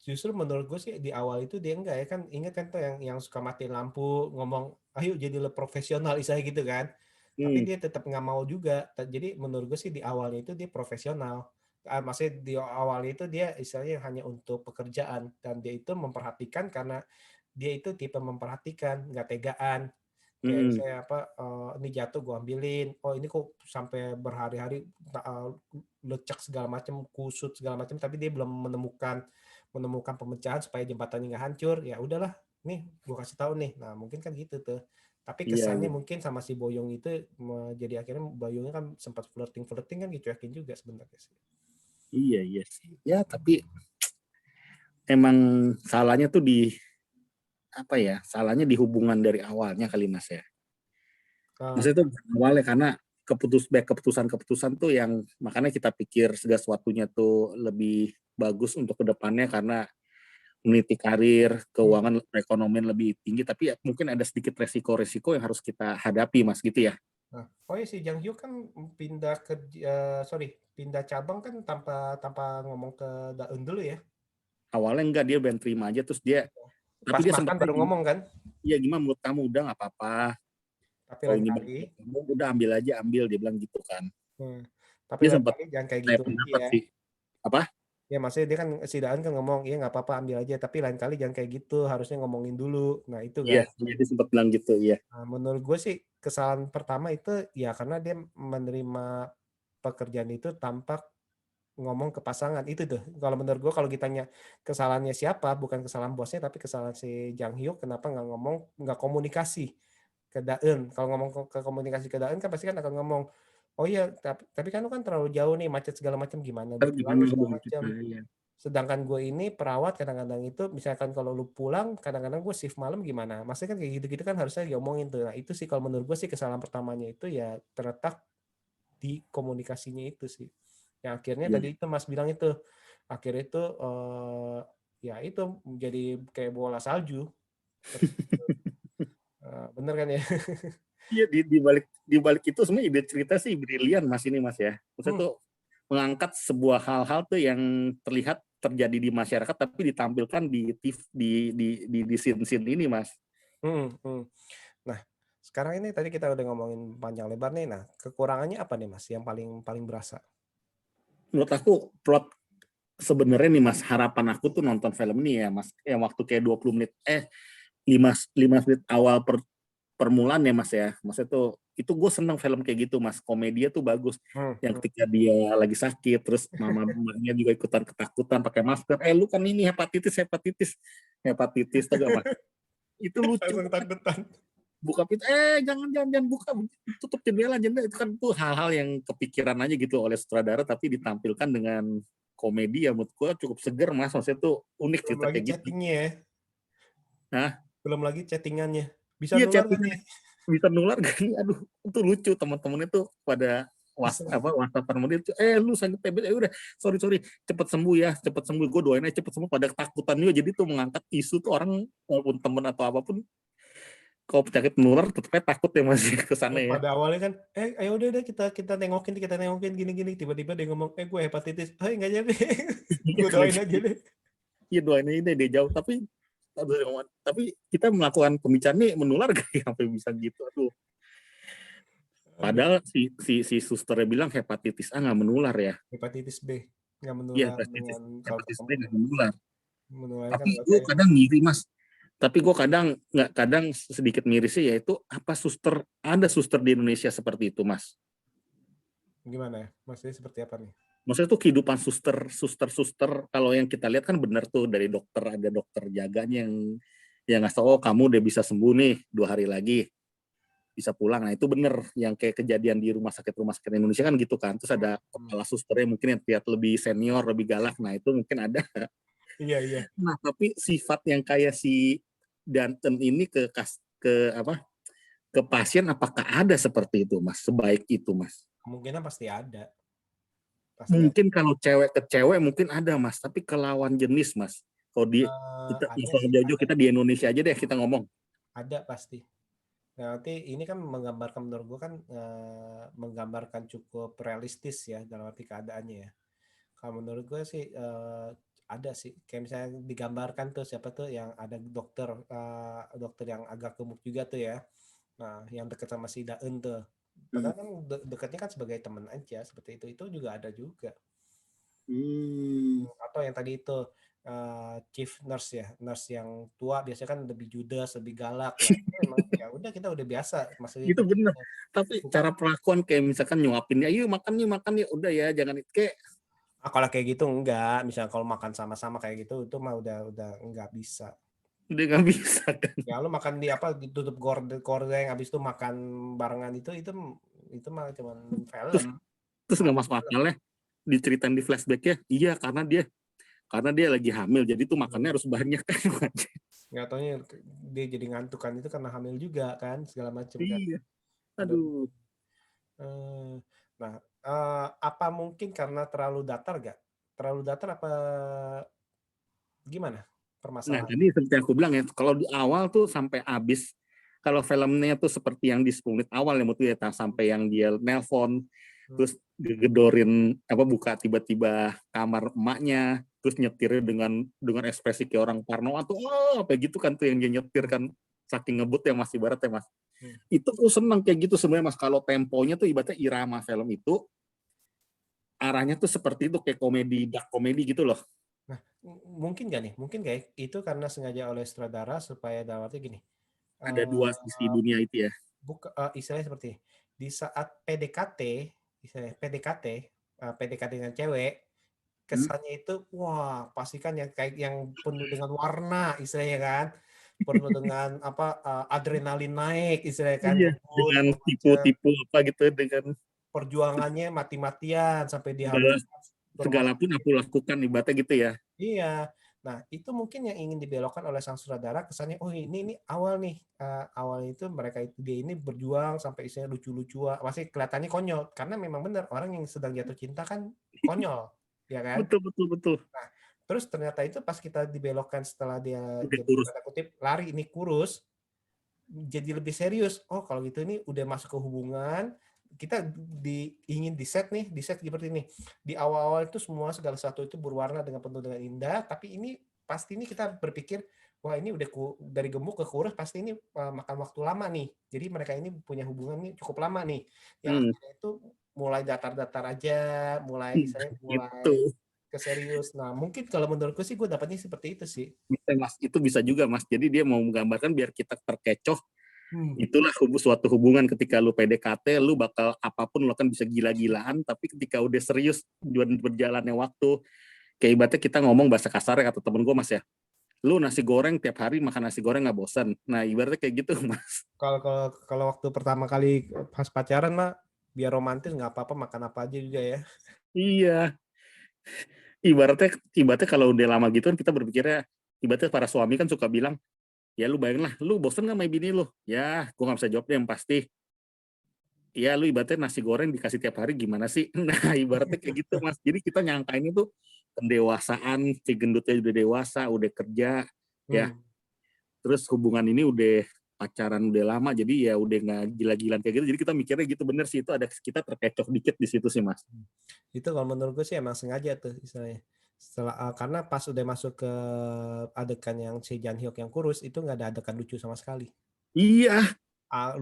Justru menurut gue sih di awal itu dia enggak ya kan, ingat kan tuh yang suka matiin lampu ngomong ayo jadi lebih profesional istilahnya gitu kan, tapi Hmm. dia tetap nggak mau juga. Jadi menurut gue sih di awalnya itu dia profesional. Maksudnya di awal itu dia istilahnya hanya untuk pekerjaan, dan dia itu memperhatikan karena dia itu tipe memperhatikan, nggak tegaan. Kayak Hmm. saya ini jatuh gue ambilin, oh ini kok sampai berhari-hari lecek segala macam, kusut segala macam, tapi dia belum menemukan pemecahan supaya jembatannya nggak hancur. Ya udahlah, nih gue kasih tahu nih. Nah mungkin kan gitu tuh, tapi Iya, kesannya iya. mungkin sama si Boyong itu jadi akhirnya Boyongnya kan sempat flirting kan dicuekin juga sebenarnya sih. Iya, iya sih. Ya, tapi emang salahnya tuh di apa ya? Salahnya di hubungan dari awalnya kali Mas ya. Uh, Maksudnya itu awalnya karena keputusan-keputusan tuh yang makanya kita pikir segala sesuatunya tuh lebih bagus untuk kedepannya karena meniti karir, hmm. keuangan, perekonomian lebih tinggi, tapi ya mungkin ada sedikit resiko-resiko yang harus kita hadapi, Mas, gitu ya. Nah, oh ya si Jang Hyuk kan pindah pindah cabang kan tanpa tanpa ngomong ke Daeun dulu ya. Awalnya enggak, dia band terima aja, terus dia, tapi Pas dia sempat makan baru ngomong kan, iya gimana menurut kamu, udah nggak apa-apa, tapi kalau lain ini kali. band kamu, udah ambil aja, ambil, dia bilang gitu kan. Hmm. Tapi Dia lain sempat, kali jangan kayak saya gitu lagi pendapat ya. sih, apa? Ya maksudnya dia kan si Daan kan ngomong, iya nggak apa-apa ambil aja. Tapi lain kali jangan kayak gitu, harusnya ngomongin dulu. Nah itu Iya, kan. dia sempat bilang gitu, iya. Nah, menurut gue sih kesalahan pertama itu ya karena dia menerima pekerjaan itu tanpa ngomong ke pasangan itu tuh. Kalau menurut gue kalau ditanya kesalahannya siapa, bukan kesalahan bosnya tapi kesalahan si Jang Hyuk kenapa nggak ngomong, nggak komunikasi ke Daeun. Kalau ngomong ke komunikasi ke Daeun kan pasti kan akan ngomong, oh iya tapi kan lu kan terlalu jauh nih, macet segala macam, gimana lu Tapi pulang gimana lu segala hubungan macam. kita, ya. Sedangkan gue ini perawat, kadang-kadang itu misalkan kalau lu pulang kadang-kadang gue shift malam gimana, maksudnya kan kayak gitu-gitu kan harusnya diomongin tuh. Nah itu sih kalau menurut gue sih kesalahan pertamanya itu ya terletak di komunikasinya itu sih, yang akhirnya Iya. tadi itu Mas bilang itu akhirnya itu ya itu jadi kayak bola salju. Bener kan ya. Iya, di balik itu sebenarnya ide cerita sih brilian Mas ini Mas ya. Maksudnya Hmm, tuh mengangkat sebuah hal-hal tuh yang terlihat terjadi di masyarakat tapi ditampilkan di TV, di scene-scene ini Mas. hmm. Nah sekarang ini tadi kita udah ngomongin panjang lebar nih, nah kekurangannya apa nih Mas yang paling paling berasa? Menurut aku plot sebenarnya nih Mas, harapan aku tuh nonton film ini ya Mas, yang waktu kayak 20 menit 5 menit awal permulaan ya Mas ya. Maksudnya tuh itu gue seneng film kayak gitu Mas. Komedia tuh bagus. Hmm, Yang hmm. ketika dia lagi sakit terus mamanya juga ikutan ketakutan pakai masker. Lu kan ini hepatitis tuh gak Mas? Itu lucu. Langsung takutan. Buka pintu, jangan buka, tutup jendela itu kan tuh hal-hal yang kepikiran aja gitu oleh sutradara tapi ditampilkan dengan komedi ya menurut gue cukup seger Mas. Maksudnya tuh unik Belum cerita lagi kayak gitu. chattingnya ya, Nah, belum lagi chattingannya, bisa iya nular kan chattingnya nih. bisa nular gak nih? Aduh, itu lucu teman-temannya tuh pada WhatsApp dia tuh, lu sakit TBC, udah sorry cepet sembuh gue doain aja cepet sembuh, pada ketakutan juga. Jadi tuh mengangkat isu tuh orang walaupun temen atau apapun kalau penyakit menular tetapnya takut ya masih ke sana ya. Pada awalnya kan, ayo udah kita nengokin gini-gini, tiba-tiba dia ngomong, gue hepatitis, nggak jadi, gue doain aja deh. Iya doain aja dia jauh tapi kita melakukan pembicaraan nih menular gak ya sampai bisa gitu. Aduh. Aduh, Padahal si susternya bilang hepatitis A nggak menular ya. hepatitis B nggak Iya, menular dengan kalau hepatitis B ketemu. nggak menular. Menularkan Tapi lewat gue cairan. kadang ngiri mas. Tapi gue kadang sedikit mirisnya yaitu apa ada suster di Indonesia seperti itu mas. Gimana ya? Maksudnya seperti apa nih? Maksudnya tuh kehidupan suster kalau yang kita lihat kan benar tuh dari dokter, ada dokter jaganya yang ngasih tahu, oh kamu udah bisa sembuh nih 2 hari lagi bisa pulang. Nah itu bener yang kayak kejadian di rumah sakit Indonesia kan gitu kan. Terus ada Hmm. kepala susternya mungkin yang terlihat lebih senior, lebih galak. Nah itu mungkin ada. Iya, iya. Nah tapi sifat yang kayak si Danton ini ke pasien, apakah ada seperti itu mas, sebaik itu mas? Kemungkinan pasti ada. Pasti ada. Mungkin kalau cewek ke cewek mungkin ada mas, tapi ke lawan jenis mas, kalau kita Ada masalah sih, jauh-jauh, kita di Indonesia aja deh kita ngomong. ada pasti. Nah, nanti ini kan menggambarkan, menurut gue kan menggambarkan cukup realistis ya dalam arti keadaannya ya. Kalau menurut gue sih ada sih. Kayak misalnya digambarkan tuh siapa tuh yang ada dokter yang agak gemuk juga tuh ya. Nah, yang dekat sama si Daen tuh. Padahal kan dekatnya kan sebagai teman aja seperti itu. Itu juga ada juga. Atau yang tadi itu chief nurse ya, nurse yang tua biasanya kan lebih judes, lebih galak. Nah, itu emang ya udah kita udah biasa maksudnya Itu bener, tapi bukan. cara perlakuan kayak misalkan nyuapin ya, yuk makan yuk, udah ya jangan kayak Kalau kayak gitu enggak, misalnya kalau makan sama-sama kayak gitu itu mah udah enggak bisa. udah nggak bisa kan. Ya lu makan di apa ditutup gordeng habis itu makan barengan itu mah cuman film. terus terus nggak masuk akalnya diceritain di flashback ya, iya karena dia lagi hamil jadi tuh makannya harus banyak kan. Nggak taunya dia jadi ngantuk kan itu karena hamil juga kan segala macam kan. Iya, Aduh. aduh. Eh, Nah, apa mungkin karena terlalu datar gak? Terlalu datar apa gimana Nah permasalahan? tadi seperti yang aku bilang ya, kalau di awal tuh sampai habis, kalau filmnya tuh seperti yang di 10 menit awal ya menurut gue ya, sampai yang dia nelpon Hmm. terus gedorin buka tiba-tiba kamar emaknya, terus nyetirnya dengan ekspresi kayak orang parno atau apa gitu kan, tuh yang dia nyetir kan saking ngebut ya mas, ibarat ya mas. Hmm. Itu aku seneng kayak gitu sebenarnya mas, kalau temponya tuh ibaratnya irama film itu arahnya tuh seperti itu, kayak komedi, dark komedi gitu loh. Nah, mungkin gak nih? Mungkin gak ya? Itu karena sengaja oleh sutradara supaya dalam arti gini. Ada dua sisi dunia itu ya. Istilahnya seperti ini. Di saat PDKT, istilahnya PDKT dengan cewek, Hmm? kesannya itu wah pastikan yang kayak yang penuh dengan warna istilahnya kan, penuh dengan apa adrenalin naik istilahnya kan, Iya, ngebut dengan segala macam, tipu-tipu gitu, dengan perjuangannya mati-matian sampai dia segala harus segala bermalam. pun aku lakukan ibaratnya gitu ya. Iya. Nah, itu mungkin yang ingin dibelokkan oleh sang sutradara kesannya, oh ini awal nih. Awal itu mereka itu dia ini berjuang sampai isinya lucu-lucuan. Masih kelihatannya konyol karena memang benar orang yang sedang jatuh cinta kan konyol, ya kan? Betul betul betul. Nah, terus ternyata itu pas kita dibelokkan setelah dia Udah jadi kurus. tanda kutip lari ini kurus, jadi lebih serius. Oh, kalau gitu ini udah masuk ke hubungan, kita ingin di set nih, di set seperti ini. Di awal-awal itu semua segala sesuatu itu berwarna dengan penuh dengan indah, tapi ini pasti ini kita berpikir, wah ini udah dari gemuk ke kurus pasti ini makan waktu lama nih. Jadi mereka ini punya hubungan nih cukup lama nih. Yang Hmm. akhirnya itu mulai datar-datar aja, mulai misalnya Itu mulai ke serius. Nah, mungkin kalau menurutku sih gue dapatnya seperti itu sih. bisa mas, itu bisa juga mas. Jadi dia mau menggambarkan biar kita terkecoh. Hmm. Itulah suatu hubungan, ketika lu PDKT, lu bakal apapun lu kan bisa gila-gilaan, tapi ketika udah serius berjalannya waktu, kayak ibaratnya kita ngomong bahasa kasarnya kata temen gue mas ya, lu nasi goreng tiap hari makan nasi goreng nggak bosan. Nah ibaratnya kayak gitu mas. Kalau kalau kalau waktu pertama kali pas pacaran mah biar romantis nggak apa-apa makan apa aja juga ya. Iya, ibaratnya kalau udah lama gitu kan kita berpikirnya, ibaratnya para suami kan suka bilang, ya lu bayangin lah, lu bosen nggak sama bini lu? Ya, gue nggak bisa jawab deh yang pasti. Ya lu ibaratnya nasi goreng dikasih tiap hari gimana sih? Nah ibaratnya kayak gitu mas. Jadi kita nyangkain itu pendewasaan, si gendutnya udah dewasa, udah kerja, ya. Hmm. Terus hubungan ini udah pacaran udah lama, jadi ya udah nggak gila-gilaan kayak gitu. Jadi kita mikirnya gitu, bener sih, itu ada kita terkecoh dikit di situ sih mas. Itu kalau menurut gue sih emang sengaja tuh istilahnya. Setelah karena pas udah masuk ke adegan yang si Jan Hyuk yang kurus itu nggak ada adegan lucu sama sekali. Iya,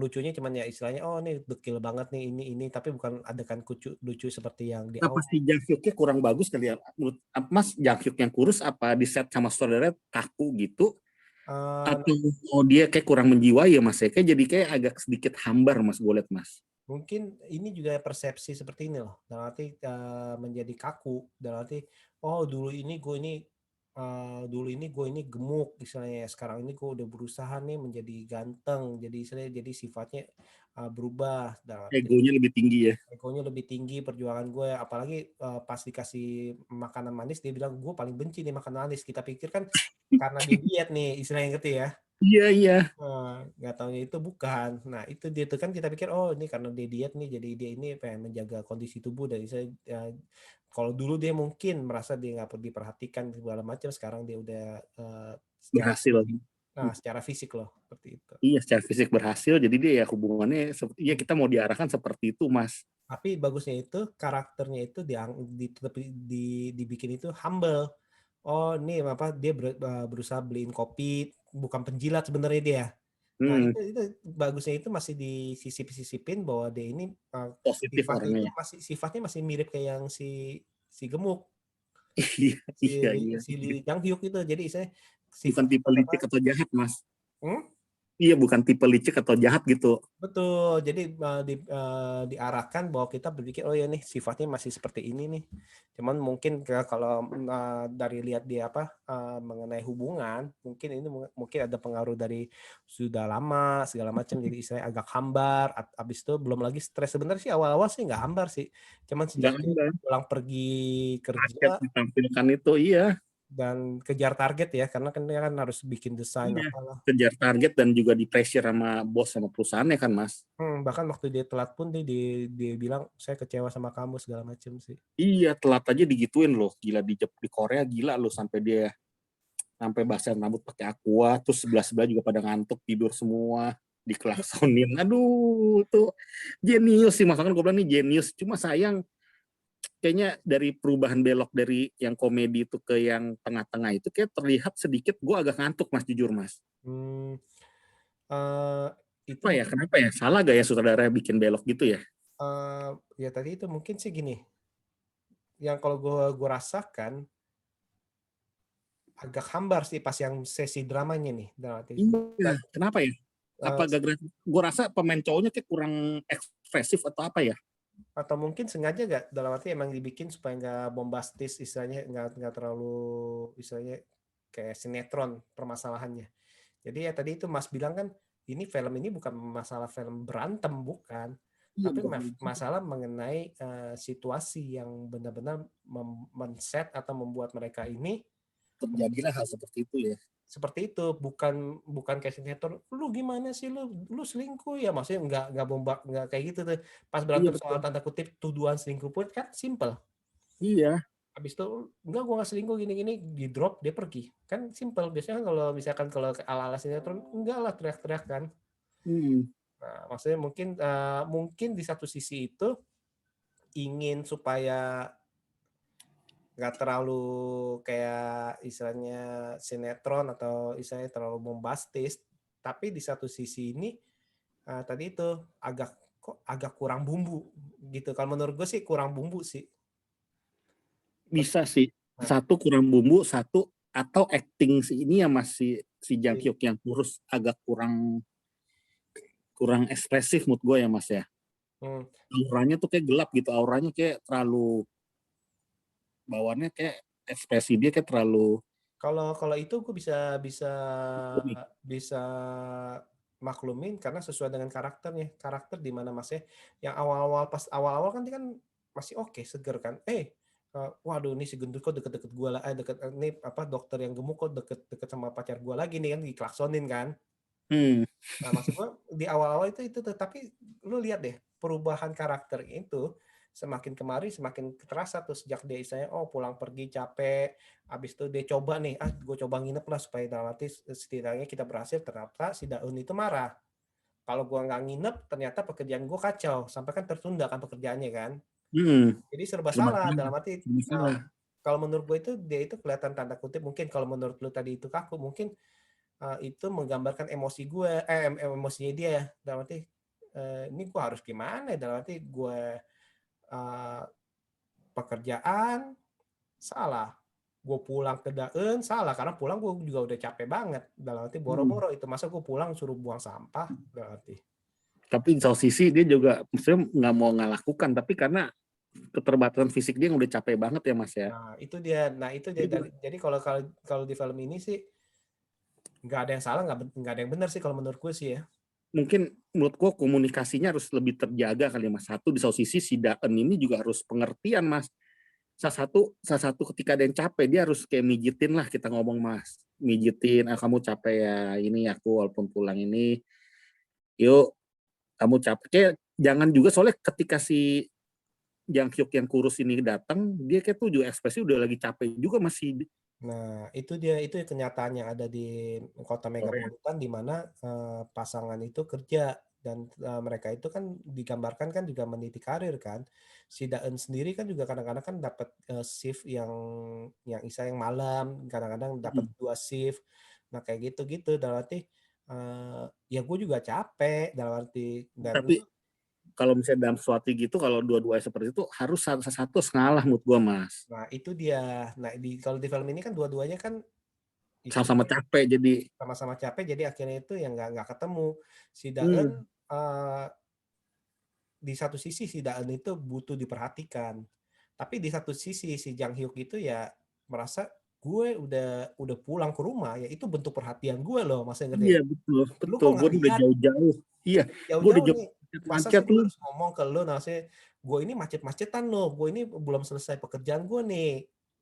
lucunya cuman ya istilahnya oh ini dekil banget nih ini tapi bukan adegan lucu seperti yang di Apa awal. si Jang Hyuknya kurang bagus kali ya? Menurut Mas, Jang Hyuk yang kurus apa di set sama saudaranya kaku gitu? Eh, Atau dia kayak kurang menjiwai ya Mas? Ya? Kayak jadi kayak agak sedikit hambar Mas, gue liat Mas. Mungkin ini juga persepsi seperti ini loh. Dalam arti menjadi kaku. Dalam arti oh dulu ini gemuk misalnya. Sekarang ini gue udah berusaha nih menjadi ganteng. Jadi sifatnya berubah. Dalam arti Egonya lebih tinggi ya. egonya lebih tinggi perjuangan gue. Apalagi pas dikasih makanan manis dia bilang gue paling benci nih makanan manis. Kita pikir kan karena dia diet nih istilahnya ngerti ya. Iya, iya. Nggak taunya itu bukan. Nah, itu dia tuh kan kita pikir oh ini karena dia diet nih jadi dia ini pengen menjaga kondisi tubuh dari saya kalau dulu dia mungkin merasa dia nggak perlu diperhatikan segala macam sekarang dia udah secara Berhasil. secara fisik loh seperti itu. Iya, secara fisik berhasil. Jadi dia ya hubungannya, ya kita mau diarahkan seperti itu Mas. Tapi bagusnya itu karakternya itu dibikin itu humble. Oh, ini apa dia berusaha beliin kopi, bukan penjilat sebenarnya dia. Nah, Hmm, itu bagusnya itu masih disisip-sisipin bahwa dia ini positif orangnya ya. sifatnya masih mirip kayak yang si gemuk, Iya, si iya, iya. si Lee Jang Hyuk itu. Jadi saya Bukan sifat tipe apa? licik atau jahat Mas. Hmm? Iya, bukan tipe licik atau jahat gitu. Betul. Jadi diarahkan bahwa kita berpikir oh ya nih sifatnya masih seperti ini nih. Cuman mungkin kalau dari lihat dia mengenai hubungan, mungkin ini mungkin ada pengaruh dari sudah lama segala macam jadi istilahnya agak hambar. Abis itu belum lagi stres sebenarnya sih awal-awal sih nggak hambar sih. Cuman Nggak sejak dia ada. pulang pergi Rakyat kerja ditampilkan itu, iya. dan kejar target ya karena kan dia kan harus bikin desain Iya. apalah. Kejar target dan juga di pressure sama bos sama perusahaannya kan Mas. Bahkan waktu dia telat pun dia bilang saya kecewa sama kamu segala macam sih. Iya, telat aja digituin loh. Gila di Korea gila loh sampai basah rambut pakai aqua, terus sebelah-sebelah juga pada ngantuk tidur semua, dikelaksonin. Aduh, tuh jenius sih Mas. Kan gue bilang nih jenius. Cuma sayang kayaknya dari perubahan belok dari yang komedi itu ke yang tengah-tengah itu kayak terlihat sedikit gue agak ngantuk Mas, jujur Mas. Hmm, eh, itu Apa ya, kenapa ya? Salah gak ya sutradara bikin belok gitu ya? ya tadi itu mungkin sih gini. Yang kalau gue rasakan agak hambar sih pas yang sesi dramanya nih. Dalam arti, Iya, kenapa ya? eh, Apa gara-gara gue rasa pemain cowoknya kayak kurang ekspresif atau apa ya? atau mungkin sengaja gak dalam arti emang dibikin supaya nggak bombastis istilahnya nggak terlalu istilahnya kayak sinetron permasalahannya. Jadi ya tadi itu Mas bilang kan ini film ini bukan masalah film berantem bukan, Iya, tapi bukan. masalah mengenai situasi yang benar-benar men-set atau membuat mereka ini Terjadilah hal seperti itu ya. seperti itu bukan bukan kayak sinetron lu gimana sih lu selingkuh ya maksudnya nggak bomba nggak kayak gitu tuh pas Iya berantem soal betul. tanda kutip tuduhan selingkuh pun kan simple Iya. habis itu enggak gua nggak selingkuh gini-gini di drop dia pergi kan simple biasanya kan kalau misalkan kalau ala-ala sinetron enggak lah teriak-teriak kan Hmm. nah maksudnya mungkin di satu sisi itu ingin supaya nggak terlalu kayak istilahnya sinetron atau istilahnya terlalu bombastis tapi di satu sisi ini tadi itu agak kurang bumbu gitu kalau menurut gue sih kurang bumbu sih. Bisa sih. Nah, Satu kurang bumbu, satu atau acting si ini ya masih si Jang Hyuk yang kurus agak kurang kurang ekspresif mood gue ya Mas ya. hmm, Auranya tuh kayak gelap gitu, auranya kayak terlalu bawaannya kayak ekspresi dia kayak terlalu kalau kalau itu gue bisa bisa unik. bisa maklumin karena sesuai dengan karakter di mana mas ya yang awal-awal pas awal-awal kan dia kan masih oke seger kan waduh ini si gendut kok deket-deket gue lah deket ini apa dokter yang gemuk kok deket-deket sama pacar gue lagi nih kan diklaksonin kan. Hmm. Nah, maksud gue di awal-awal itu tapi lu lihat deh perubahan karakter itu semakin kemari semakin terasa tuh sejak dia istilahnya oh pulang pergi capek habis itu dia coba nih gue coba nginep lah supaya dalam arti setidaknya kita berhasil ternyata si Daun itu marah kalau gue nggak nginep ternyata pekerjaan gue kacau sampai kan tertunda kan pekerjaannya kan Hmm. jadi serba Serba salah salah. dalam arti Serba salah. kalau menurut gue itu dia itu kelihatan tanda kutip mungkin kalau menurut lu tadi itu kaku mungkin itu menggambarkan emosi gue, emosinya dia ya. Dalam arti ini gue harus gimana ya? Dalam arti gue pekerjaan salah, gue pulang ke daun salah karena pulang gue juga udah capek banget. Dalam arti boro-boro itu masa gue pulang suruh buang sampah. Dalam arti. Tapi di satu sisi dia juga maksudnya nggak mau nggak lakukan, tapi karena keterbatasan fisik dia yang udah capek banget ya Mas ya. Nah itu dia. Jadi kalau kalau kalau di film ini sih nggak ada yang salah, nggak ada yang benar sih kalau menurut gue sih ya. Mungkin menurut gua komunikasinya harus lebih terjaga kali Mas. Satu di satu sisi si Daen ini juga harus pengertian Mas. Salah satu ketika ada yang capek dia harus kayak mijitin lah, kita ngomong Mas. Mijitin, kamu capek ya, ini aku walaupun pulang ini, yuk kamu capek. Kayak jangan juga soalnya ketika si Jang Hyuk yang kurus ini datang, dia kayak tuh juga ekspresi udah lagi capek juga masih. Nah, itu dia, itu kenyataan yang ada di kota Korea. megapolitan di mana pasangan itu kerja dan mereka itu kan digambarkan kan juga meniti karir kan. Si Daen sendiri kan juga kadang-kadang kan dapat shift yang isa yang malam, kadang-kadang dapat Hmm. 2 shift. Nah, kayak gitu-gitu dalam arti ya gue juga capek dalam arti dan Tapi kalau misalnya dalam suatu gitu, kalau dua-duanya seperti itu harus satu ngalah menurut gua Mas. nah itu dia. Nah, kalau di film ini kan dua-duanya kan Sama-sama istilahnya capek jadi. sama-sama capek jadi akhirnya itu yang nggak ketemu si Daen Hmm. di satu sisi si Daen itu butuh diperhatikan tapi di satu sisi si Jang Hyuk itu ya merasa gue udah pulang ke rumah ya itu bentuk perhatian gue loh masa ngerti Iya betul, lu betul. kok Gue nggak udah lihat jauh-jauh. Iya, gue udah jauh-jauh jauh nih masa sih macet gue lu. harus ngomong ke lu nah sih gue ini macet-macetan loh gue ini belum selesai pekerjaan gue nih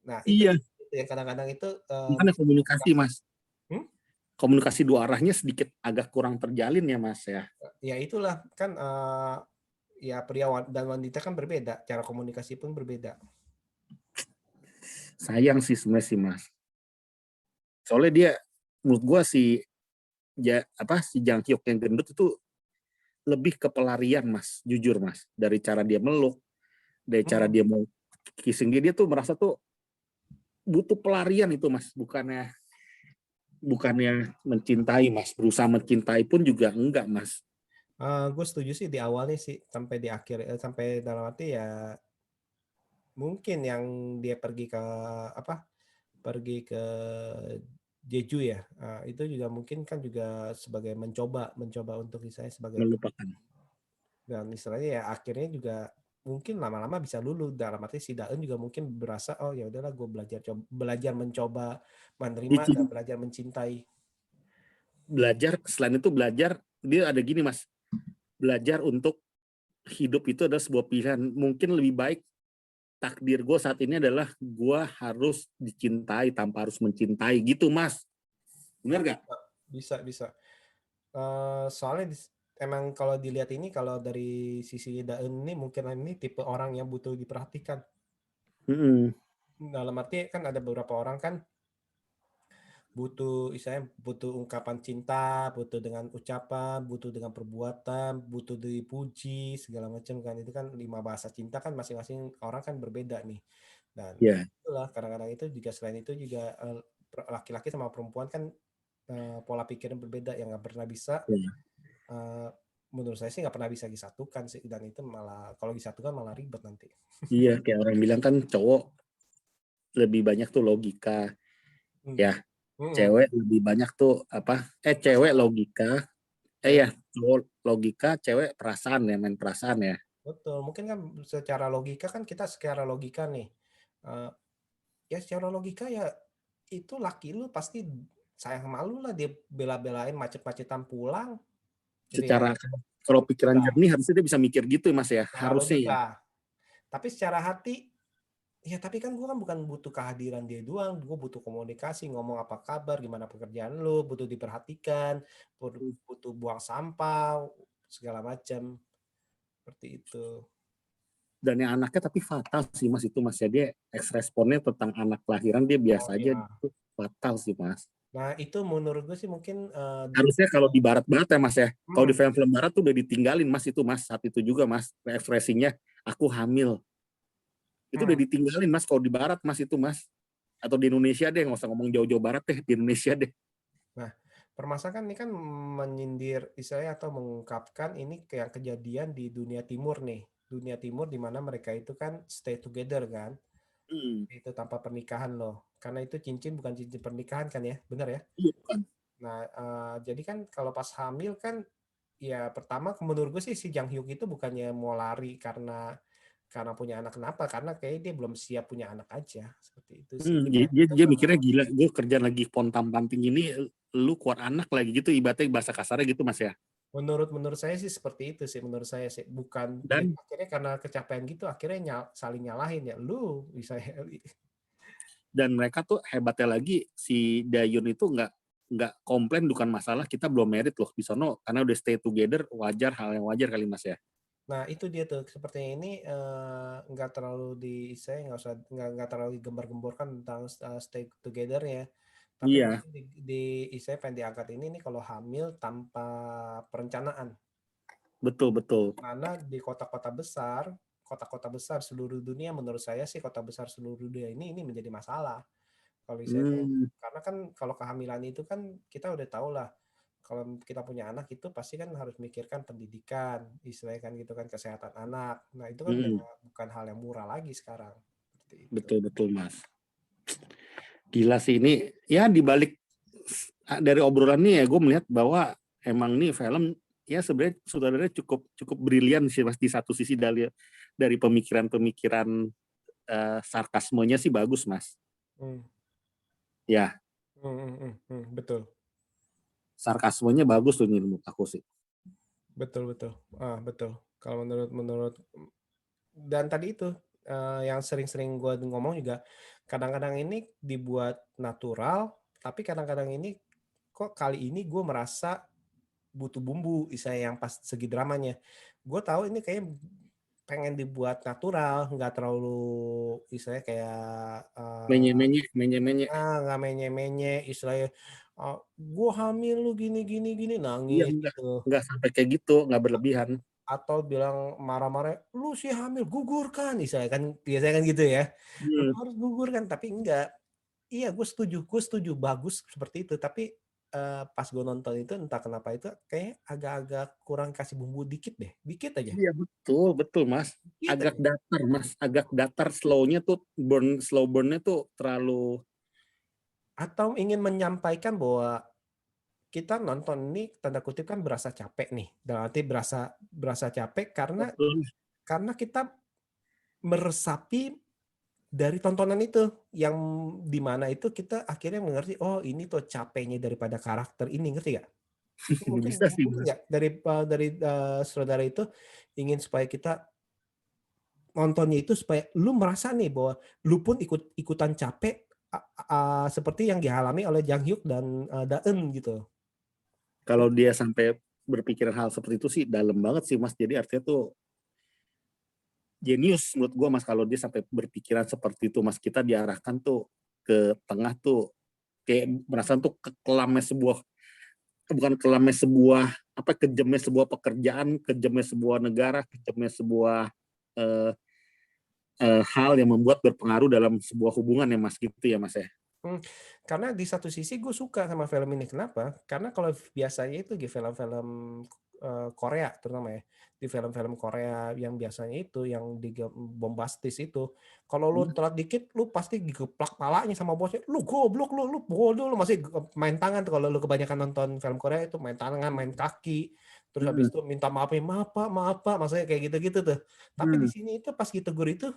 nah Iya, itu yang kadang-kadang itu makanya komunikasi Mas. hmm? Komunikasi dua arahnya sedikit agak kurang terjalin ya Mas ya. Ya itulah kan ya pria dan wanita kan berbeda, cara komunikasi pun berbeda. Sayang sih sebenarnya sih Mas. Soalnya dia menurut gue si Jang Hyuk yang gendut itu lebih ke pelarian Mas, jujur Mas. Dari cara dia meluk, dari cara Hmm. dia mau kissing dia tuh merasa tuh butuh pelarian itu Mas, bukannya mencintai Mas, berusaha mencintai pun juga enggak Mas. Gue setuju sih di awalnya sih sampai di akhir sampai dalam arti ya mungkin yang dia pergi ke apa pergi ke Jeju ya itu juga mungkin kan juga sebagai mencoba untuk saya sebagai Melupakan. dan istilahnya ya akhirnya juga mungkin lama-lama bisa luluh dalam arti si Daen juga mungkin berasa oh ya udahlah gue belajar mencoba menerima dan Dicin- belajar mencintai. Belajar, selain itu belajar, dia ada gini Mas, belajar untuk hidup itu adalah sebuah pilihan. Mungkin lebih baik takdir gue saat ini adalah gue harus dicintai tanpa harus mencintai gitu Mas. Benar gak? Bisa bisa. Soalnya emang kalau dilihat ini kalau dari sisi Daen ini mungkin ini tipe orang yang butuh diperhatikan. Mm-mm. Dalam arti kan ada beberapa orang kan butuh istilahnya butuh ungkapan cinta, butuh dengan ucapan, butuh dengan perbuatan, butuh dipuji segala macam kan itu kan 5 bahasa cinta kan masing-masing orang kan berbeda nih. Dan Ya, itulah kadang-kadang itu juga selain itu juga laki-laki sama perempuan kan pola pikirnya berbeda yang nggak pernah bisa ya. menurut saya sih nggak pernah bisa disatukan sih dan itu malah kalau disatukan malah ribet nanti. Iya, kayak orang bilang kan cowok lebih banyak tuh logika, Hmm. ya. Hmm. Cewek lebih banyak tuh apa? Cewek logika, ya, Cewek cowok logika, cewek perasaan ya, main perasaan ya. betul mungkin kan secara logika kan kita secara logika nih eh, ya secara logika ya itu laki lu pasti sayang sama lu lah dia bela-belain macet-macetan pulang gitu ya Secara kalau pikiran logika jernih harusnya dia bisa mikir gitu Mas ya, secara harusnya ya. logika tapi secara hati ya tapi kan gue kan bukan butuh kehadiran dia doang gue butuh komunikasi ngomong apa kabar gimana pekerjaan lu butuh diperhatikan butuh buang sampah segala macam seperti itu. Dan yang anaknya tapi fatal sih Mas itu Mas ya, dia responnya tentang anak kelahiran dia Oh biasa aja, iya. itu fatal sih Mas. Nah itu menurut gue sih mungkin Harusnya kalau di barat-barat ya Mas ya, kalau di hmm, film-film barat tuh udah ditinggalin Mas itu Mas, saat itu juga Mas, ekspresinya aku hamil. Itu udah hmm. ditinggalin Mas kalau di barat Mas itu Mas. Atau di Indonesia deh, nggak usah ngomong jauh-jauh barat deh, di Indonesia deh. Nah permasalahan ini kan menyindir istilahnya atau mengungkapkan ini kayak kejadian di dunia timur nih. Dunia timur di mana mereka itu kan stay together kan. Hmm, Itu tanpa pernikahan loh. Karena itu cincin bukan cincin pernikahan kan ya, benar ya? iya kan. Nah, jadi kan kalau pas hamil kan ya pertama menurut gue sih si Jang Hyuk itu bukannya mau lari karena punya anak kenapa? Karena kayaknya dia belum siap punya anak aja. Seperti itu sih. Dia mikirnya gila, gue kerjaan lagi pontang-panting ini, lu kuat anak lagi gitu, ibaratnya bahasa kasarnya gitu Mas ya. Menurut menurut saya sih seperti itu sih. Menurut saya sih bukan jadi Dan akhirnya karena kecapean gitu akhirnya saling nyalahin ya. Lu bisa mereka tuh hebatnya lagi, si Dayun itu nggak komplain, bukan masalah kita belum merit loh di sono, karena udah stay together, wajar, hal yang wajar kali Mas ya. Nah, itu dia tuh sepertinya ini nggak terlalu saya nggak terlalu digembar-gemborkan tentang stay together ya. Tapi Iya, mungkin saya pengen diangkat ini nih kalau hamil tanpa perencanaan. betul betul. Mana di kota-kota besar seluruh dunia menurut saya sih kota besar seluruh dunia ini menjadi masalah. Kalau saya Hmm, karena kan kalau kehamilan itu kan kita udah tahu lah kalau kita punya anak itu pasti kan harus mikirkan pendidikan, istilahnya kan gitu kan kesehatan anak. Nah, itu kan udah hmm, bukan hal yang murah lagi sekarang. Seperti itu. betul betul Mas. Gila sih ini, ya dibalik dari obrolan ini ya gue melihat bahwa emang nih film ya sebenarnya sutradaranya cukup cukup brilian sih Mas, di satu sisi dari pemikiran-pemikiran sarkasmenya sih bagus Mas. Hmm. Ya, Betul. sarkasmenya bagus tuh menurut aku sih. Betul, betul. Betul. Kalau menurut dan tadi itu yang sering-sering gue ngomong juga kadang-kadang ini dibuat natural, tapi kadang-kadang ini kok kali ini gue merasa butuh bumbu istilahnya yang pas segi dramanya. Gue tahu ini kayaknya pengen dibuat natural, nggak terlalu istilahnya kayak Menye-menye, menye-menye. nggak menye-menye istilahnya gue hamil lu gini gini gini Iya, nangis gitu enggak sampai kayak gitu, enggak berlebihan. atau bilang marah-marah lu sih hamil gugurkan istilahnya kan biasanya kan gitu ya lu Hmm, harus gugurkan tapi enggak. Iya, gue setuju bagus seperti itu. Tapi pas gue nonton itu entah kenapa itu kayak agak-agak kurang kasih bumbu dikit aja, iya betul, betul Mas. dikit Agak aja. datar Mas, agak datar, slownya tuh slow burnnya tuh terlalu. Atau ingin menyampaikan bahwa kita nonton ini tanda kutip kan berasa capek nih, dalam arti berasa berasa capek Betul. karena kita meresapi dari tontonan itu yang dimana itu kita akhirnya mengerti oh ini tuh capeknya daripada karakter ini ngerti gak? Itu mungkin Bisa sih mungkin Mas. nggak dari saudara itu ingin supaya kita nontonnya itu supaya lu merasa nih bahwa lu pun ikutan capek seperti yang dialami oleh Jang Hyuk dan Daeun gitu. Kalau dia sampai berpikiran hal seperti itu sih dalam banget sih Mas. Jadi artinya tuh jenius menurut gua Mas, kalau dia sampai berpikiran seperti itu Mas. Kita diarahkan tuh ke tengah tuh kayak merasa tuh kelamnya sebuah, bukan kelamnya sebuah, apa, kejamnya sebuah pekerjaan, kejamnya sebuah negara, kejamnya sebuah eh, hal yang membuat berpengaruh dalam sebuah hubungan ya Mas, gitu ya Mas ya. Hmm, karena di satu sisi gue suka sama film ini. Kenapa? Karena kalau biasanya itu di film-film Korea terutama ya, di film-film Korea yang biasanya itu yang bombastis itu, kalau lu telat dikit, lu pasti digeplak palanya sama bosnya. Lu goblok, lu bodoh, lu masih main tangan tuh kalau lu kebanyakan nonton film Korea itu main tangan, main kaki, terus habis Hmm. itu minta maaf, maaf pak, maksudnya kayak gitu-gitu tuh. Tapi di Hmm. sini itu pas ditegur itu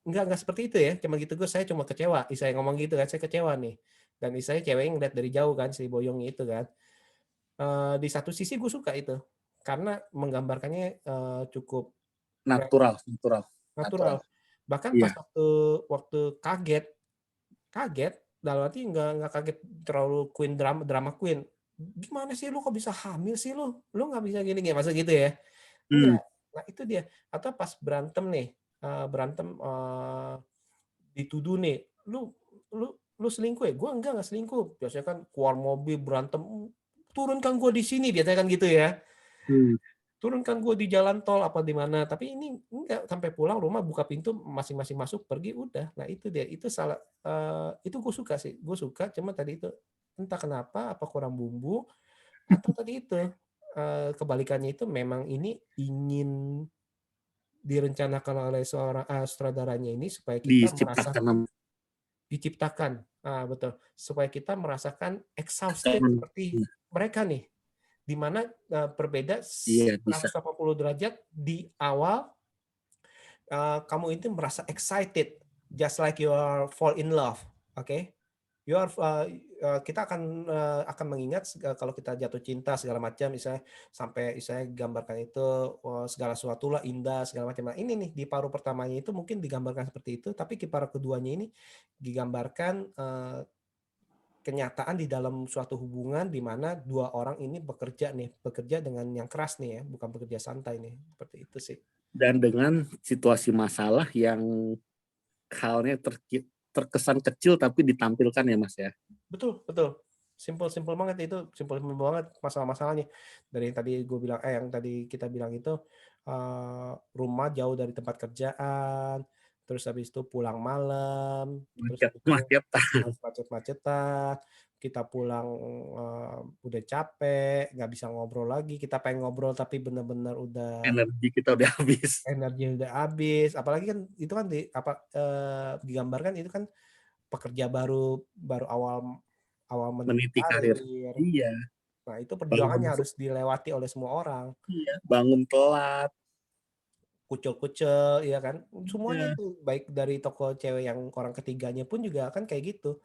enggak seperti itu ya. Cuma gitu gue saya cuma kecewa. Saya ngomong gitu kan, saya kecewa nih. Dan saya cewek yang ngeliat dari jauh kan si Boyong itu kan. Di satu sisi gue suka itu. Karena menggambarkannya cukup Natural, natural, natural. natural. Bahkan pas Iya. waktu waktu kaget, kaget dalam arti enggak kaget terlalu queen drama queen. Gimana sih lu kok bisa hamil sih lu? Lu nggak bisa gini gini masa gitu ya? Hmm. Enggak. Nah, itu dia. Atau pas berantem nih, berantem dituduh nih, lu lu selingkuh ya? Gue enggak selingkuh. Biasanya kan keluar mobil berantem, turunkan gue di sini, biasanya kan gitu ya. Hmm. Turunkan gue di jalan tol apa di mana. Tapi ini enggak, sampai pulang rumah buka pintu masing-masing masuk pergi udah. Nah itu dia, itu salah itu gue suka sih, gue suka. Cuma tadi itu entah kenapa, apa kurang bumbu, atau tadi itu kebalikannya itu memang ini ingin direncanakan oleh seorang sutradaranya ini supaya kita merasa diciptakan diciptakan, betul, supaya kita merasakan exhausted seperti mereka nih, di mana berbeda iya bisa 180 derajat di awal. Kamu itu merasa excited, just like you are fall in love, oke? Okay? You are, kita akan mengingat kalau kita jatuh cinta segala macam, misalnya sampai saya gambarkan itu segala sesuatu lah indah segala macam. Nah ini nih di paruh pertamanya itu mungkin digambarkan seperti itu, tapi di paruh keduanya ini digambarkan kenyataan di dalam suatu hubungan di mana dua orang ini bekerja dengan yang keras nih ya, bukan bekerja santai nih, seperti itu sih. dan dengan situasi masalah yang halnya terkesan kecil tapi ditampilkan ya Mas ya. Betul, betul. Simpel banget itu, simpel banget masalah-masalahnya. Dari yang tadi gue bilang, yang tadi kita bilang itu rumah jauh dari tempat kerjaan, terus habis itu pulang malam, terus habis itu Macet-macetan. macet-macetan, kita pulang udah capek, nggak bisa ngobrol lagi, kita pengen ngobrol tapi benar-benar udah Energi kita udah habis. energinya udah habis. Apalagi kan itu kan digambarkan itu kan pekerja baru awal meniti Meniti karir. karir. Iya. Nah, itu Bangun, perjuangannya harus dilewati oleh semua orang. iya. Bangun telat. Kucel-kucel, ya kan? Semuanya Iya. itu, baik dari toko cewek yang orang ketiganya pun juga kan kayak gitu.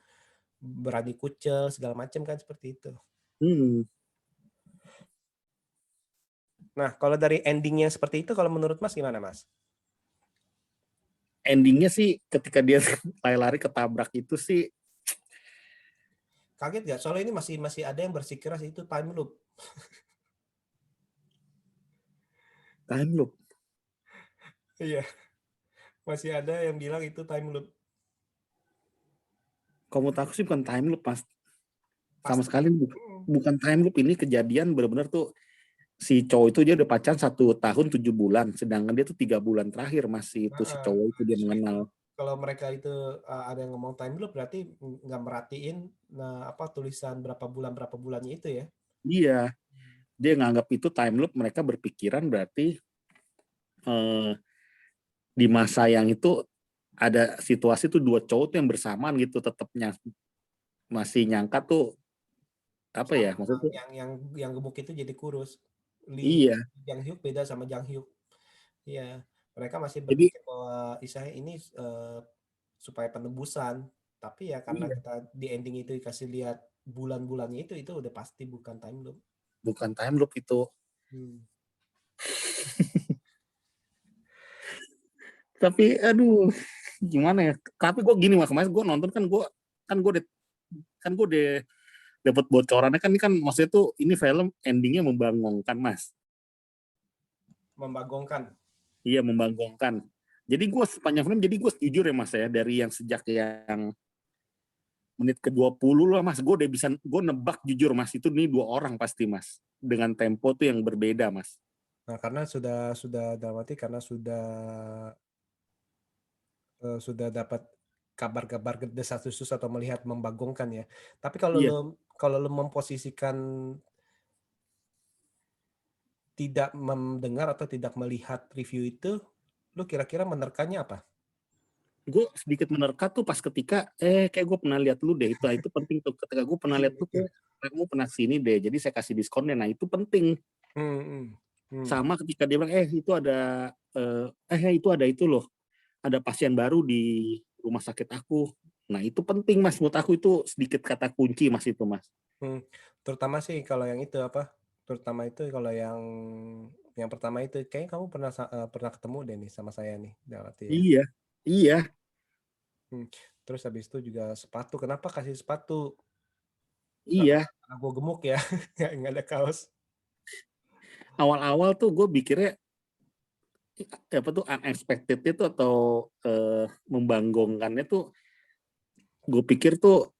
Berani kucel, segala macam kan seperti itu. Nah, kalau dari endingnya seperti itu, kalau menurut Mas gimana, Mas? Endingnya sih ketika dia lari-lari ketabrak itu sih Kaget nggak? Soalnya ini masih ada yang bersikeras itu time loop. time loop. Iya, masih ada yang bilang itu time loop. Kalau menurut aku sih bukan time loop Mas. Sama Pasti. sekali bukan time loop, ini kejadian benar-benar tuh si cowok itu dia udah pacaran 1 tahun 7 bulan, sedangkan dia tuh 3 bulan terakhir masih itu si cowok itu dia Justru itu, mengenal. kalau mereka itu ada yang ngomong time loop berarti nggak merhatiin tulisan berapa bulannya itu ya. Iya, dia nganggap itu time loop, mereka berpikiran berarti di masa yang itu ada situasi tuh dua cowok tuh yang bersamaan gitu, tetapnya masih nyangka tuh apa ya maksudnya. Yang gemuk itu jadi kurus. Iya, Jang Hyuk beda sama Jang Hyuk. Iya, mereka masih jadi berpikir bahwa istilahnya ini supaya penebusan. Tapi ya karena iya, kita di ending itu dikasih lihat bulan-bulannya itu udah pasti bukan time loop. bukan time loop itu. Tapi aduh gimana ya, tapi gue gini Mas, kemarin gue nonton kan gue udah dapat bocorannya kan, ini kan maksudnya tuh ini film endingnya membangunkan Mas. Membagongkan. Iya, membangunkan. Jadi gue sepanjang film, jadi gue jujur ya Mas ya, dari yang sejak yang menit ke-20 lah Mas, gue udah bisa, gue nebak jujur Mas, itu nih 2 orang pasti Mas, dengan tempo tuh yang berbeda Mas. Nah, karena sudah dapati karena sudah dapat kabar-kabar desas-desus atau melihat membagongkan ya. Tapi Iya, kalau lo memposisikan tidak mendengar atau tidak melihat review itu, lo kira-kira menerkanya apa? gue sedikit menerka tuh pas ketika kayak gue pernah lihat lu deh, itu penting tuh, ketika gue pernah lihat tuh kamu pernah sini deh, jadi saya kasih diskonnya. Nah itu penting. Sama ketika dia bilang itu ada itu ada itu loh, ada pasien baru di rumah sakit aku. Nah itu penting Mas, menurut aku itu sedikit kata kunci Mas itu Mas. Terutama sih kalau yang itu terutama itu kalau yang pertama itu kayaknya kamu pernah ketemu deh nih sama saya nih, berarti ya. Iya, iya. Terus habis itu juga sepatu, kenapa kasih sepatu? Iya. Karena gue gemuk ya, nggak ada kaos. Awal-awal tuh gue pikirnya apa tuh unexpected itu atau membanggongkannya tuh, gue pikir tuh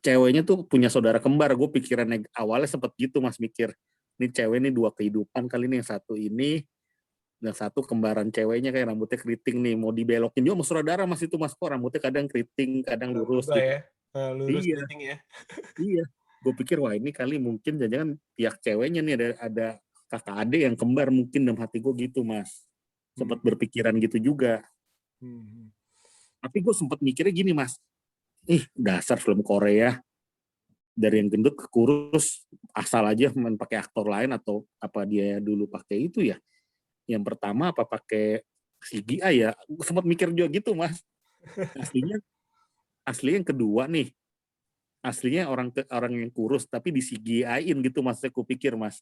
ceweknya tuh punya saudara kembar. Gue pikirannya awalnya sempet gitu Mas, mikir ini cewek ini 2 kehidupan kali ini, yang satu ini, yang satu kembaran ceweknya kayak rambutnya keriting nih, mau dibelokin juga sama saudara Mas itu Mas, kok rambutnya kadang keriting kadang lurus Berubah gitu. ya, lurus Iya, keriting ya. iya. Gue pikir wah ini kali mungkin jangan pihak ceweknya nih ada kakak adik yang kembar mungkin, dalam hati gue gitu mas. Hmm. Sempat berpikiran gitu juga. Hmm. Tapi gue sempat mikirnya gini mas, dasar film Korea dari yang gendut ke kurus asal aja main pakai aktor lain, atau apa dia dulu pakai itu ya? Yang pertama apa pakai CGI ya? Sempat mikir juga gitu mas. Aslinya asli yang kedua nih, aslinya orang yang kurus tapi di CGI-in gitu mas. Saya kupikir mas.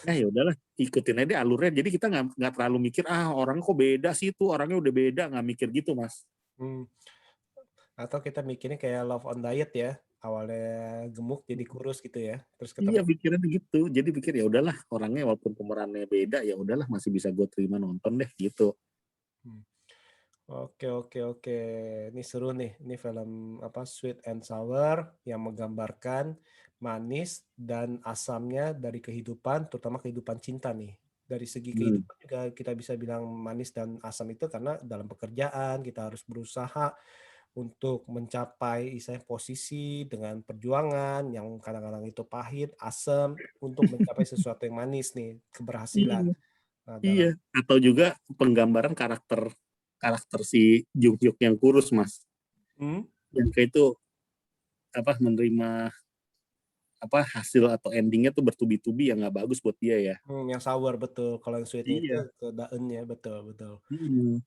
Ya udahlah, ikutin aja alurnya. Jadi kita nggak terlalu mikir orang kok beda sih, itu orangnya udah beda, nggak mikir gitu mas. Hmm. Atau kita mikirnya kayak Love on Diet ya, awalnya gemuk jadi kurus gitu ya, terus Iya ketemu. pikirannya gitu. Jadi pikir ya udahlah, orangnya walaupun pemerannya beda ya udahlah, masih bisa gue terima nonton deh gitu. Hmm. Oke, oke, oke. Ini seru nih. Ini film apa, Sweet and Sour, yang menggambarkan manis dan asamnya dari kehidupan, terutama kehidupan cinta nih. Dari segi Hmm. kehidupan juga kita bisa bilang manis dan asam itu karena dalam pekerjaan kita harus berusaha untuk mencapai istilahnya posisi dengan perjuangan yang kadang-kadang itu pahit, asam, untuk mencapai sesuatu yang manis nih, keberhasilan. Iya. Nah, Iya. dalam Atau juga penggambaran karakter karakter si Jung Hyuk yang kurus mas, hmm? yang kayak itu apa menerima apa hasil atau endingnya tuh bertubi-tubi yang nggak bagus buat dia ya. Yang sour betul. Kalau yang sweetnya itu Iya. ke daunnya, betul betul. Hmm.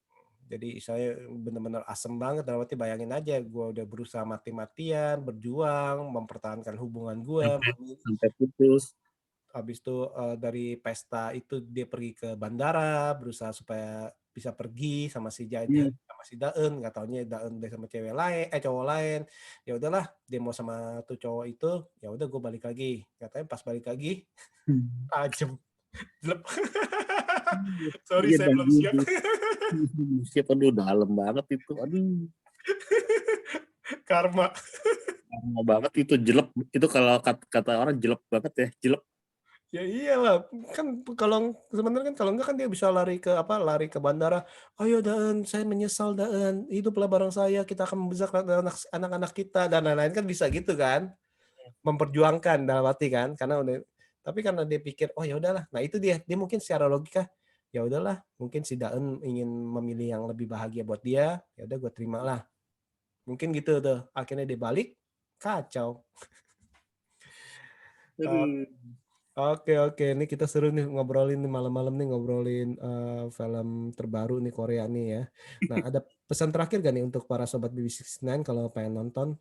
Jadi saya benar-benar asem banget. Dalam arti bayangin aja, gue udah berusaha mati-matian, berjuang, mempertahankan hubungan gue. Sampai sampai putus. Habis itu dari pesta itu dia pergi ke bandara, berusaha supaya bisa pergi sama si Iya. sama si Daen, nggak taunya Daen udah sama cewek lain, cowok lain. Ya udahlah, dia mau sama tuh cowok itu, ya udah gue balik lagi. Katanya pas balik lagi, Hmm. tajem. Jelek. Sorry, Iya saya dan belum siap. gitu. Siapa aduh dalam banget itu. Aduh, Karma. lama banget itu jelek. Itu kalau kata orang jelek banget ya, jelek. Ya iyalah, kan kalau sebenarnya kan kalau enggak kan dia bisa lari ke apa? Lari ke bandara. Ayo Daan, saya menyesal Daan. Hiduplah bareng saya, kita akan membesarkan anak-anak kita dan lain-lain kan bisa gitu kan? Memperjuangkan dalam arti kan karena udah tapi karena dia pikir oh ya udahlah. Nah, itu dia mungkin secara logika ya udahlah, mungkin si Daan ingin memilih yang lebih bahagia buat dia, ya udah gue terima lah. Mungkin gitu tuh. Akhirnya dia balik kacau. Aduh. Oke, oke, ini kita seru nih ngobrolin nih malam-malam nih ngobrolin film terbaru nih Korea nih ya. Nah, ada pesan terakhir gak nih untuk para sobat BB69 kalau pengen nonton?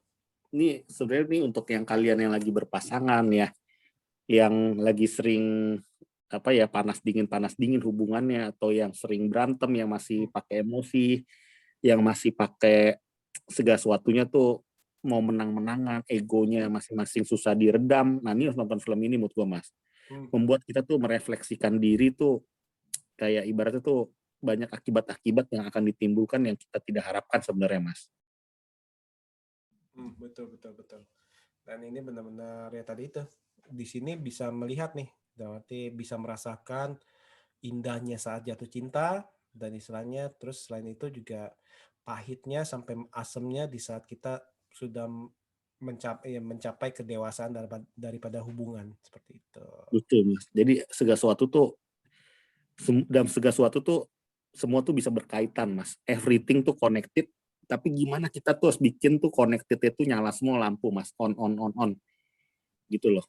Ini sebenarnya nih untuk yang kalian yang lagi berpasangan ya, yang lagi sering apa ya panas dingin hubungannya, atau yang sering berantem, yang masih pakai emosi, yang masih pakai segala sesuatunya tuh mau menang-menangan, egonya masing-masing susah diredam. Nah ini harus nonton film ini menurut gue mas. Hmm, Membuat kita tuh merefleksikan diri tuh, kayak ibaratnya tuh banyak akibat-akibat yang akan ditimbulkan yang kita tidak harapkan sebenarnya mas. betul, betul, betul. Dan ini benar-benar ya tadi itu di sini bisa melihat nih, berarti bisa merasakan indahnya saat jatuh cinta dan istilahnya terus selain itu juga pahitnya sampai asemnya di saat kita sudah mencapai kedewasaan daripada hubungan seperti itu. Betul mas. Jadi segala sesuatu tuh dalam segala sesuatu tuh semua tuh bisa berkaitan mas. Everything tuh connected. Tapi gimana kita tuh harus bikin tuh connected itu nyala semua lampu mas, on gitu loh.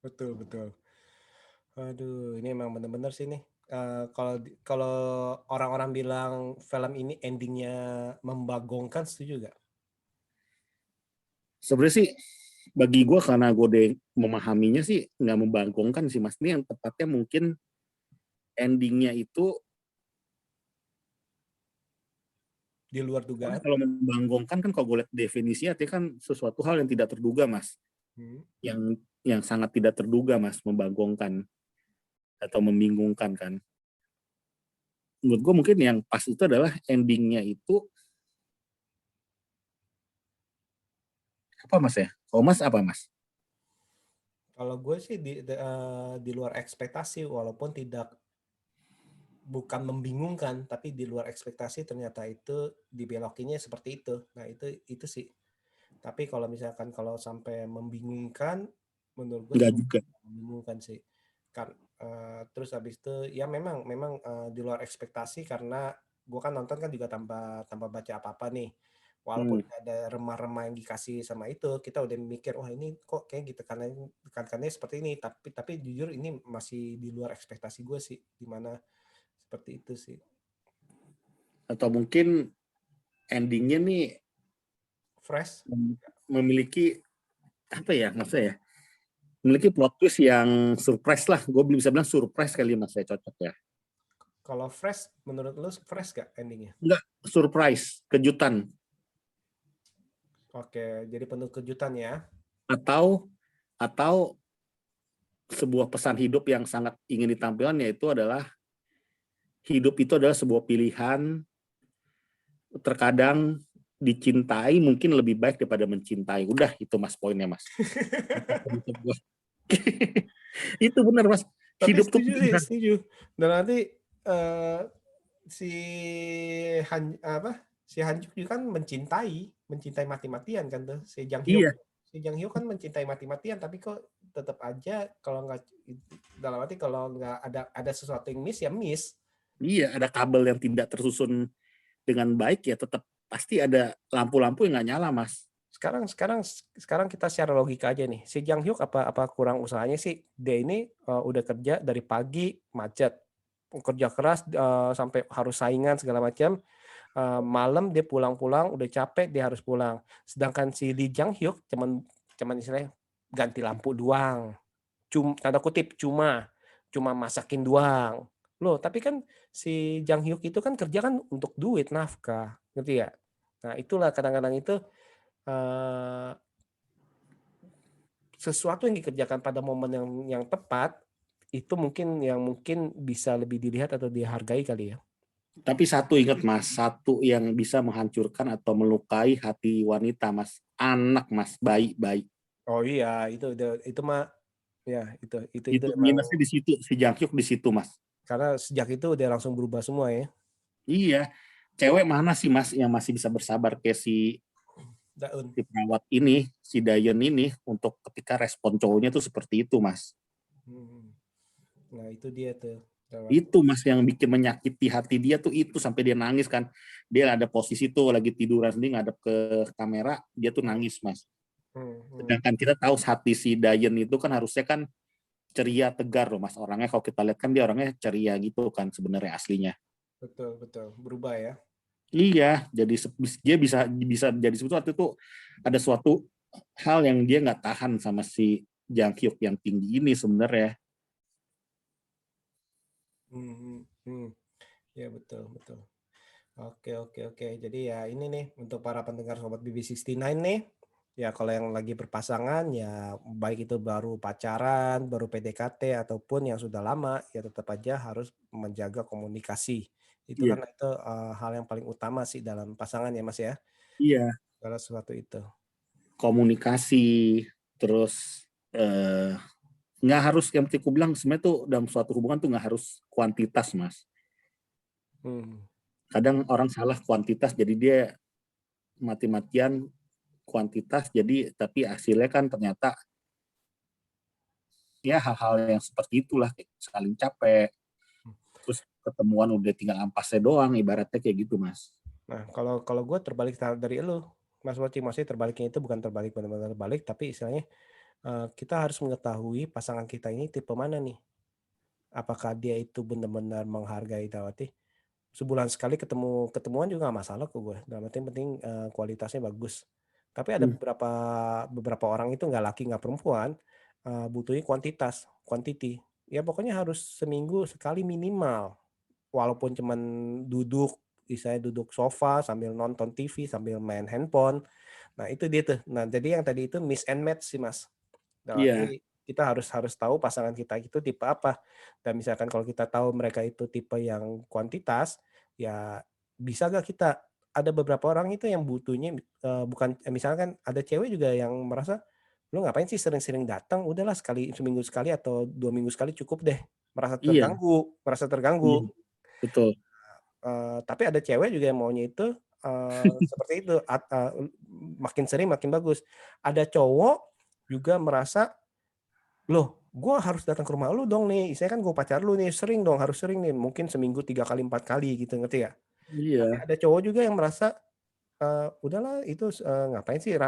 Betul, betul. Aduh, ini emang bener-bener sih nih. Kalau orang-orang bilang film ini endingnya membagongkan, setuju gak? Sebenarnya sih bagi gue, karena gue udah memahaminya sih nggak membagongkan sih mas. Ini yang tepatnya mungkin endingnya itu Di luar karena dugaan. kalau membagongkan kan kalau gue lihat definisinya artinya kan sesuatu hal yang tidak terduga mas, Hmm. yang sangat tidak terduga mas, membagongkan atau membingungkan kan. Menurut gue mungkin yang pas itu adalah endingnya itu apa mas ya? Oh mas apa mas? Kalau gue sih di luar ekspektasi, walaupun bukan membingungkan, tapi di luar ekspektasi ternyata itu dibelokinnya seperti itu. Nah itu sih. Tapi kalau misalkan kalau sampai membingungkan, menurut gue Enggak sih juga. membingungkan sih. Kan terus habis itu ya memang memang di luar ekspektasi karena gue kan nonton kan juga tanpa tanpa baca apa-apa nih. Walaupun Hmm. ada remah-remah yang dikasih sama itu, kita udah mikir wah ini kok kayak gitu karena tekankannya seperti ini. Tapi jujur ini masih di luar ekspektasi gue sih, dimana seperti itu sih. Atau mungkin endingnya nih Fresh. memiliki apa ya, maksudnya ya, memiliki plot twist yang surprise lah. Gue belum bisa bilang surprise kali mas, saya cocok ya. Kalau fresh, menurut lu fresh gak endingnya? Enggak, surprise, kejutan. Oke, jadi penuh kejutan ya. Atau sebuah pesan hidup yang sangat ingin ditampilkan, yaitu adalah hidup itu adalah sebuah pilihan. Terkadang dicintai mungkin lebih baik daripada mencintai. Udah itu mas poinnya mas. Itu benar mas. Tapi Hidup tuh setuju sih, pilihan. setuju. Dan nanti eh, si si Hanjuk juga kan mencintai mati-matian kan tuh si Jang Hyuk. Iya, Si Jang Hyuk kan mencintai mati-matian, tapi kok tetap aja kalau nggak dalam arti kalau nggak ada sesuatu yang miss ya miss. iya ada kabel yang tidak tersusun dengan baik ya tetap pasti ada lampu-lampu yang nggak nyala mas. Sekarang sekarang sekarang kita secara logika aja nih. Si Jang Hyuk apa kurang usahanya sih? Dia ini udah kerja dari pagi macet, kerja keras sampai harus saingan segala macam. Malam dia pulang-pulang udah capek dia harus pulang. Sedangkan si Lee Jang Hyuk cuman istilahnya ganti lampu doang. Tanda kutip cuma masakin doang. Loh, tapi kan si Jang Hyuk itu kan kerja kan untuk duit nafkah, ngerti ya? Nah, itulah kadang-kadang itu eh, sesuatu yang dikerjakan pada momen yang tepat itu mungkin bisa lebih dilihat atau dihargai kali ya. Tapi satu ingat mas, satu yang bisa menghancurkan atau melukai hati wanita mas, anak mas, bayi. Oh iya, itu mah ya itu Itu emang minusnya di situ, si Jangkyuk di situ mas. karena sejak itu udah langsung berubah semua ya. Iya, cewek mana sih mas yang masih bisa bersabar kayak Daun. si perawat ini, si Dayen ini untuk ketika respon cowoknya tuh seperti itu mas. Hmm. Nah, itu dia tuh. Itu mas yang bikin menyakiti hati dia tuh itu sampai dia nangis kan. Dia ada posisi tuh lagi tiduran sendiri ngadep ke kamera, dia tuh nangis mas. Hmm. Sedangkan kita tahu hati si Dayen itu kan harusnya kan ceria tegar loh mas orangnya, kalau kita lihat kan dia orangnya ceria gitu kan sebenarnya aslinya. Betul, betul. Berubah ya. Iya, jadi dia bisa bisa jadi sesuatu itu ada suatu hal yang dia nggak tahan sama si Jang Hyuk yang tinggi ini sebenarnya. Hmm. Hmm. Ya, betul, betul. Oke, oke, oke. Jadi ya ini nih untuk para pendengar Sobat BB69 nih. Ya kalau yang lagi berpasangan ya baik itu baru pacaran, baru PDKT ataupun yang sudah lama ya tetap aja harus menjaga komunikasi. Itu Iya, kan itu hal yang paling utama sih dalam pasangan ya Mas ya. iya. Segala sesuatu itu. Komunikasi, terus nggak harus yang penting aku bilang sebenarnya tuh dalam suatu hubungan tuh nggak harus kuantitas mas. Hmm. Kadang orang salah kuantitas jadi dia mati-matian kuantitas jadi tapi hasilnya kan ternyata ya hal-hal yang seperti itulah kayak saling capek terus ketemuan udah tinggal ampasnya doang ibaratnya kayak gitu mas. Nah, kalau gue terbalik dari elu, Mas Waci, maksudnya terbaliknya itu bukan terbalik benar-benar terbalik, tapi istilahnya kita harus mengetahui pasangan kita ini tipe mana nih. Apakah dia itu benar-benar menghargai Tawati? Sebulan sekali ketemuan juga nggak masalah kok gue. Dalam arti yang penting kualitasnya bagus. Tapi ada beberapa orang itu nggak laki nggak perempuan butuhnya kuantitas, quantity. Ya pokoknya harus seminggu sekali minimal. Walaupun cuman duduk, misalnya duduk sofa sambil nonton TV sambil main handphone. Nah itu dia tuh. Nah jadi yang tadi itu miss and match sih mas. Dalam Iya, arti kita harus tahu pasangan kita itu tipe apa. Dan misalkan kalau kita tahu mereka itu tipe yang kuantitas, ya bisa gak kita ada beberapa orang itu yang butuhnya bukan misalkan ada cewek juga yang merasa lu ngapain sih sering-sering datang, udahlah sekali seminggu sekali atau 2 minggu sekali cukup deh, iya, merasa terganggu. iya, betul. Tapi ada cewek juga yang maunya itu seperti itu, makin sering makin bagus. Ada cowok juga merasa loh, gue harus datang ke rumah lu dong nih. Saya kan gue pacar lu nih, sering dong, harus sering nih. Mungkin seminggu 3 kali 4 kali gitu, ngerti ya? Tapi Iya, ada cowok juga yang merasa udahlah itu ngapain sih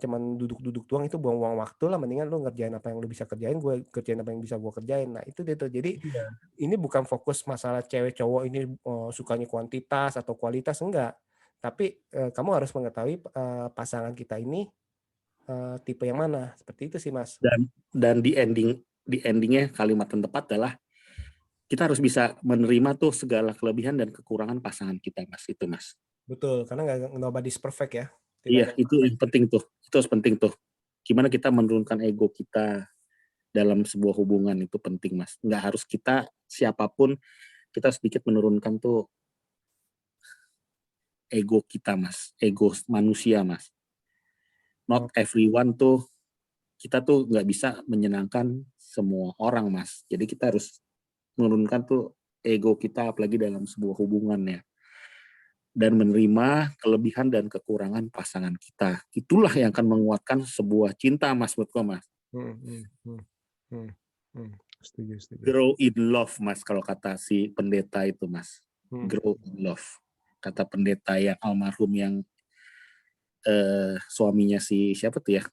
cuman duduk-duduk doang, itu buang-buang waktu lah, mendingan lu ngerjain apa yang lu bisa kerjain, gue kerjain apa yang bisa gue kerjain. Nah itu dia tuh. Jadi iya. ini bukan fokus masalah cewek cowok ini sukanya kuantitas atau kualitas, enggak. Tapi kamu harus mengetahui pasangan kita ini tipe yang mana. Seperti itu sih Mas. Dan di endingnya kalimat yang tepat adalah kita harus bisa menerima tuh segala kelebihan dan kekurangan pasangan kita, Mas. Itu, Mas. Betul, karena nobody's perfect ya. Tidak Iya, ada yang itu perfect. yang penting tuh. Itu harus penting tuh. Gimana kita menurunkan ego kita dalam sebuah hubungan itu penting, Mas. Nggak harus kita siapapun, kita sedikit menurunkan tuh ego kita, Mas. Ego manusia, Mas. Not everyone tuh, kita tuh nggak bisa menyenangkan semua orang, Mas. Jadi kita harus menurunkan tuh ego kita, apalagi dalam sebuah hubungan ya. Dan menerima kelebihan dan kekurangan pasangan kita. Itulah yang akan menguatkan sebuah cinta, Mas, menurutku, Mas. Hmm, hmm, hmm, hmm, hmm. Setuju, setuju. Grow in love, Mas, kalau kata si pendeta itu, Mas. Hmm. Grow in love. Kata pendeta yang almarhum yang suaminya si siapa tuh ya?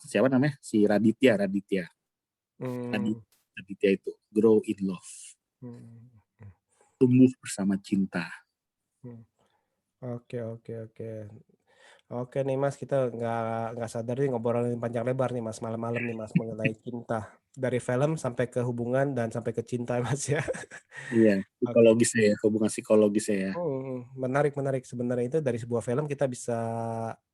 Siapa namanya? Si Raditya. Hmm. Raditya itu. Grow in love. Hmm. Tumbuh bersama cinta. Hmm. Oke, oke, oke. Oke nih Mas, kita nggak sadar nih ngobrolin panjang lebar nih Mas, malam-malam nih Mas, mengenai cinta. Dari film sampai ke hubungan dan sampai ke cinta Mas ya. Iya, Oke. psikologisnya ya, hubungan psikologisnya ya. Menarik, menarik. Sebenarnya itu dari sebuah film kita bisa,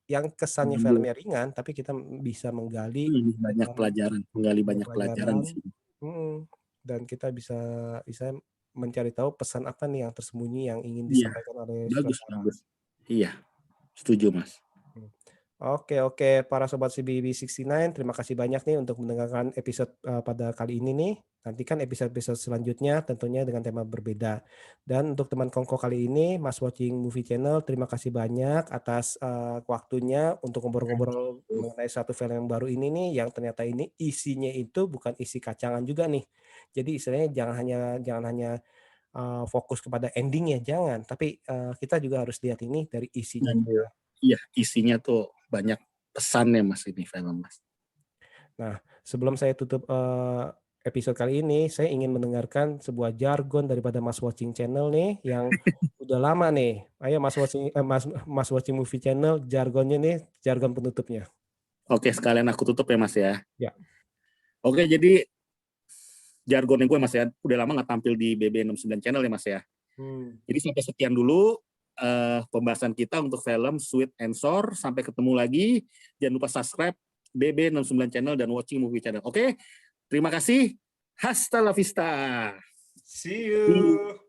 yang kesannya Mengambil filmnya ringan, tapi kita bisa menggali lebih banyak dan pelajaran, menggali banyak banyak pelajaran pelajaran. di sini. Dan kita bisa bisa mencari tahu pesan apa nih yang tersembunyi yang ingin Iya, disampaikan oleh bagus, sutradara. bagus. Iya, setuju, Mas. Oke, oke, para sobat CBB69, terima kasih banyak nih untuk mendengarkan episode pada kali ini nih. Nantikan episode-episode selanjutnya tentunya dengan tema berbeda. Dan untuk teman Kongko kali ini, Mas Watching Movie Channel, terima kasih banyak atas waktunya untuk ngobrol-ngobrol mengenai satu film yang baru ini nih, yang ternyata ini isinya itu bukan isi kacangan juga nih. Jadi istilahnya jangan hanya fokus kepada endingnya, jangan. Tapi kita juga harus lihat ini dari isinya Dan juga. iya, isinya tuh banyak pesannya, Mas, ini film, Mas. Nah, sebelum saya tutup episode kali ini, saya ingin mendengarkan sebuah jargon daripada Mas Watching Channel nih yang udah lama nih. Ayo Mas Watching Movie Channel, jargonnya nih, jargon penutupnya. Oke, sekalian aku tutup ya, Mas ya. Ya. Oke, jadi jargonnya gue, Mas ya, udah lama nggak tampil di BB69 Channel ya, Mas ya. Jadi sampai sekian dulu pembahasan kita untuk film Sweet and Sour. Sampai ketemu lagi. Jangan lupa subscribe BB69 Channel dan Watching Movie Channel. Oke, terima kasih. Hasta la vista. See you.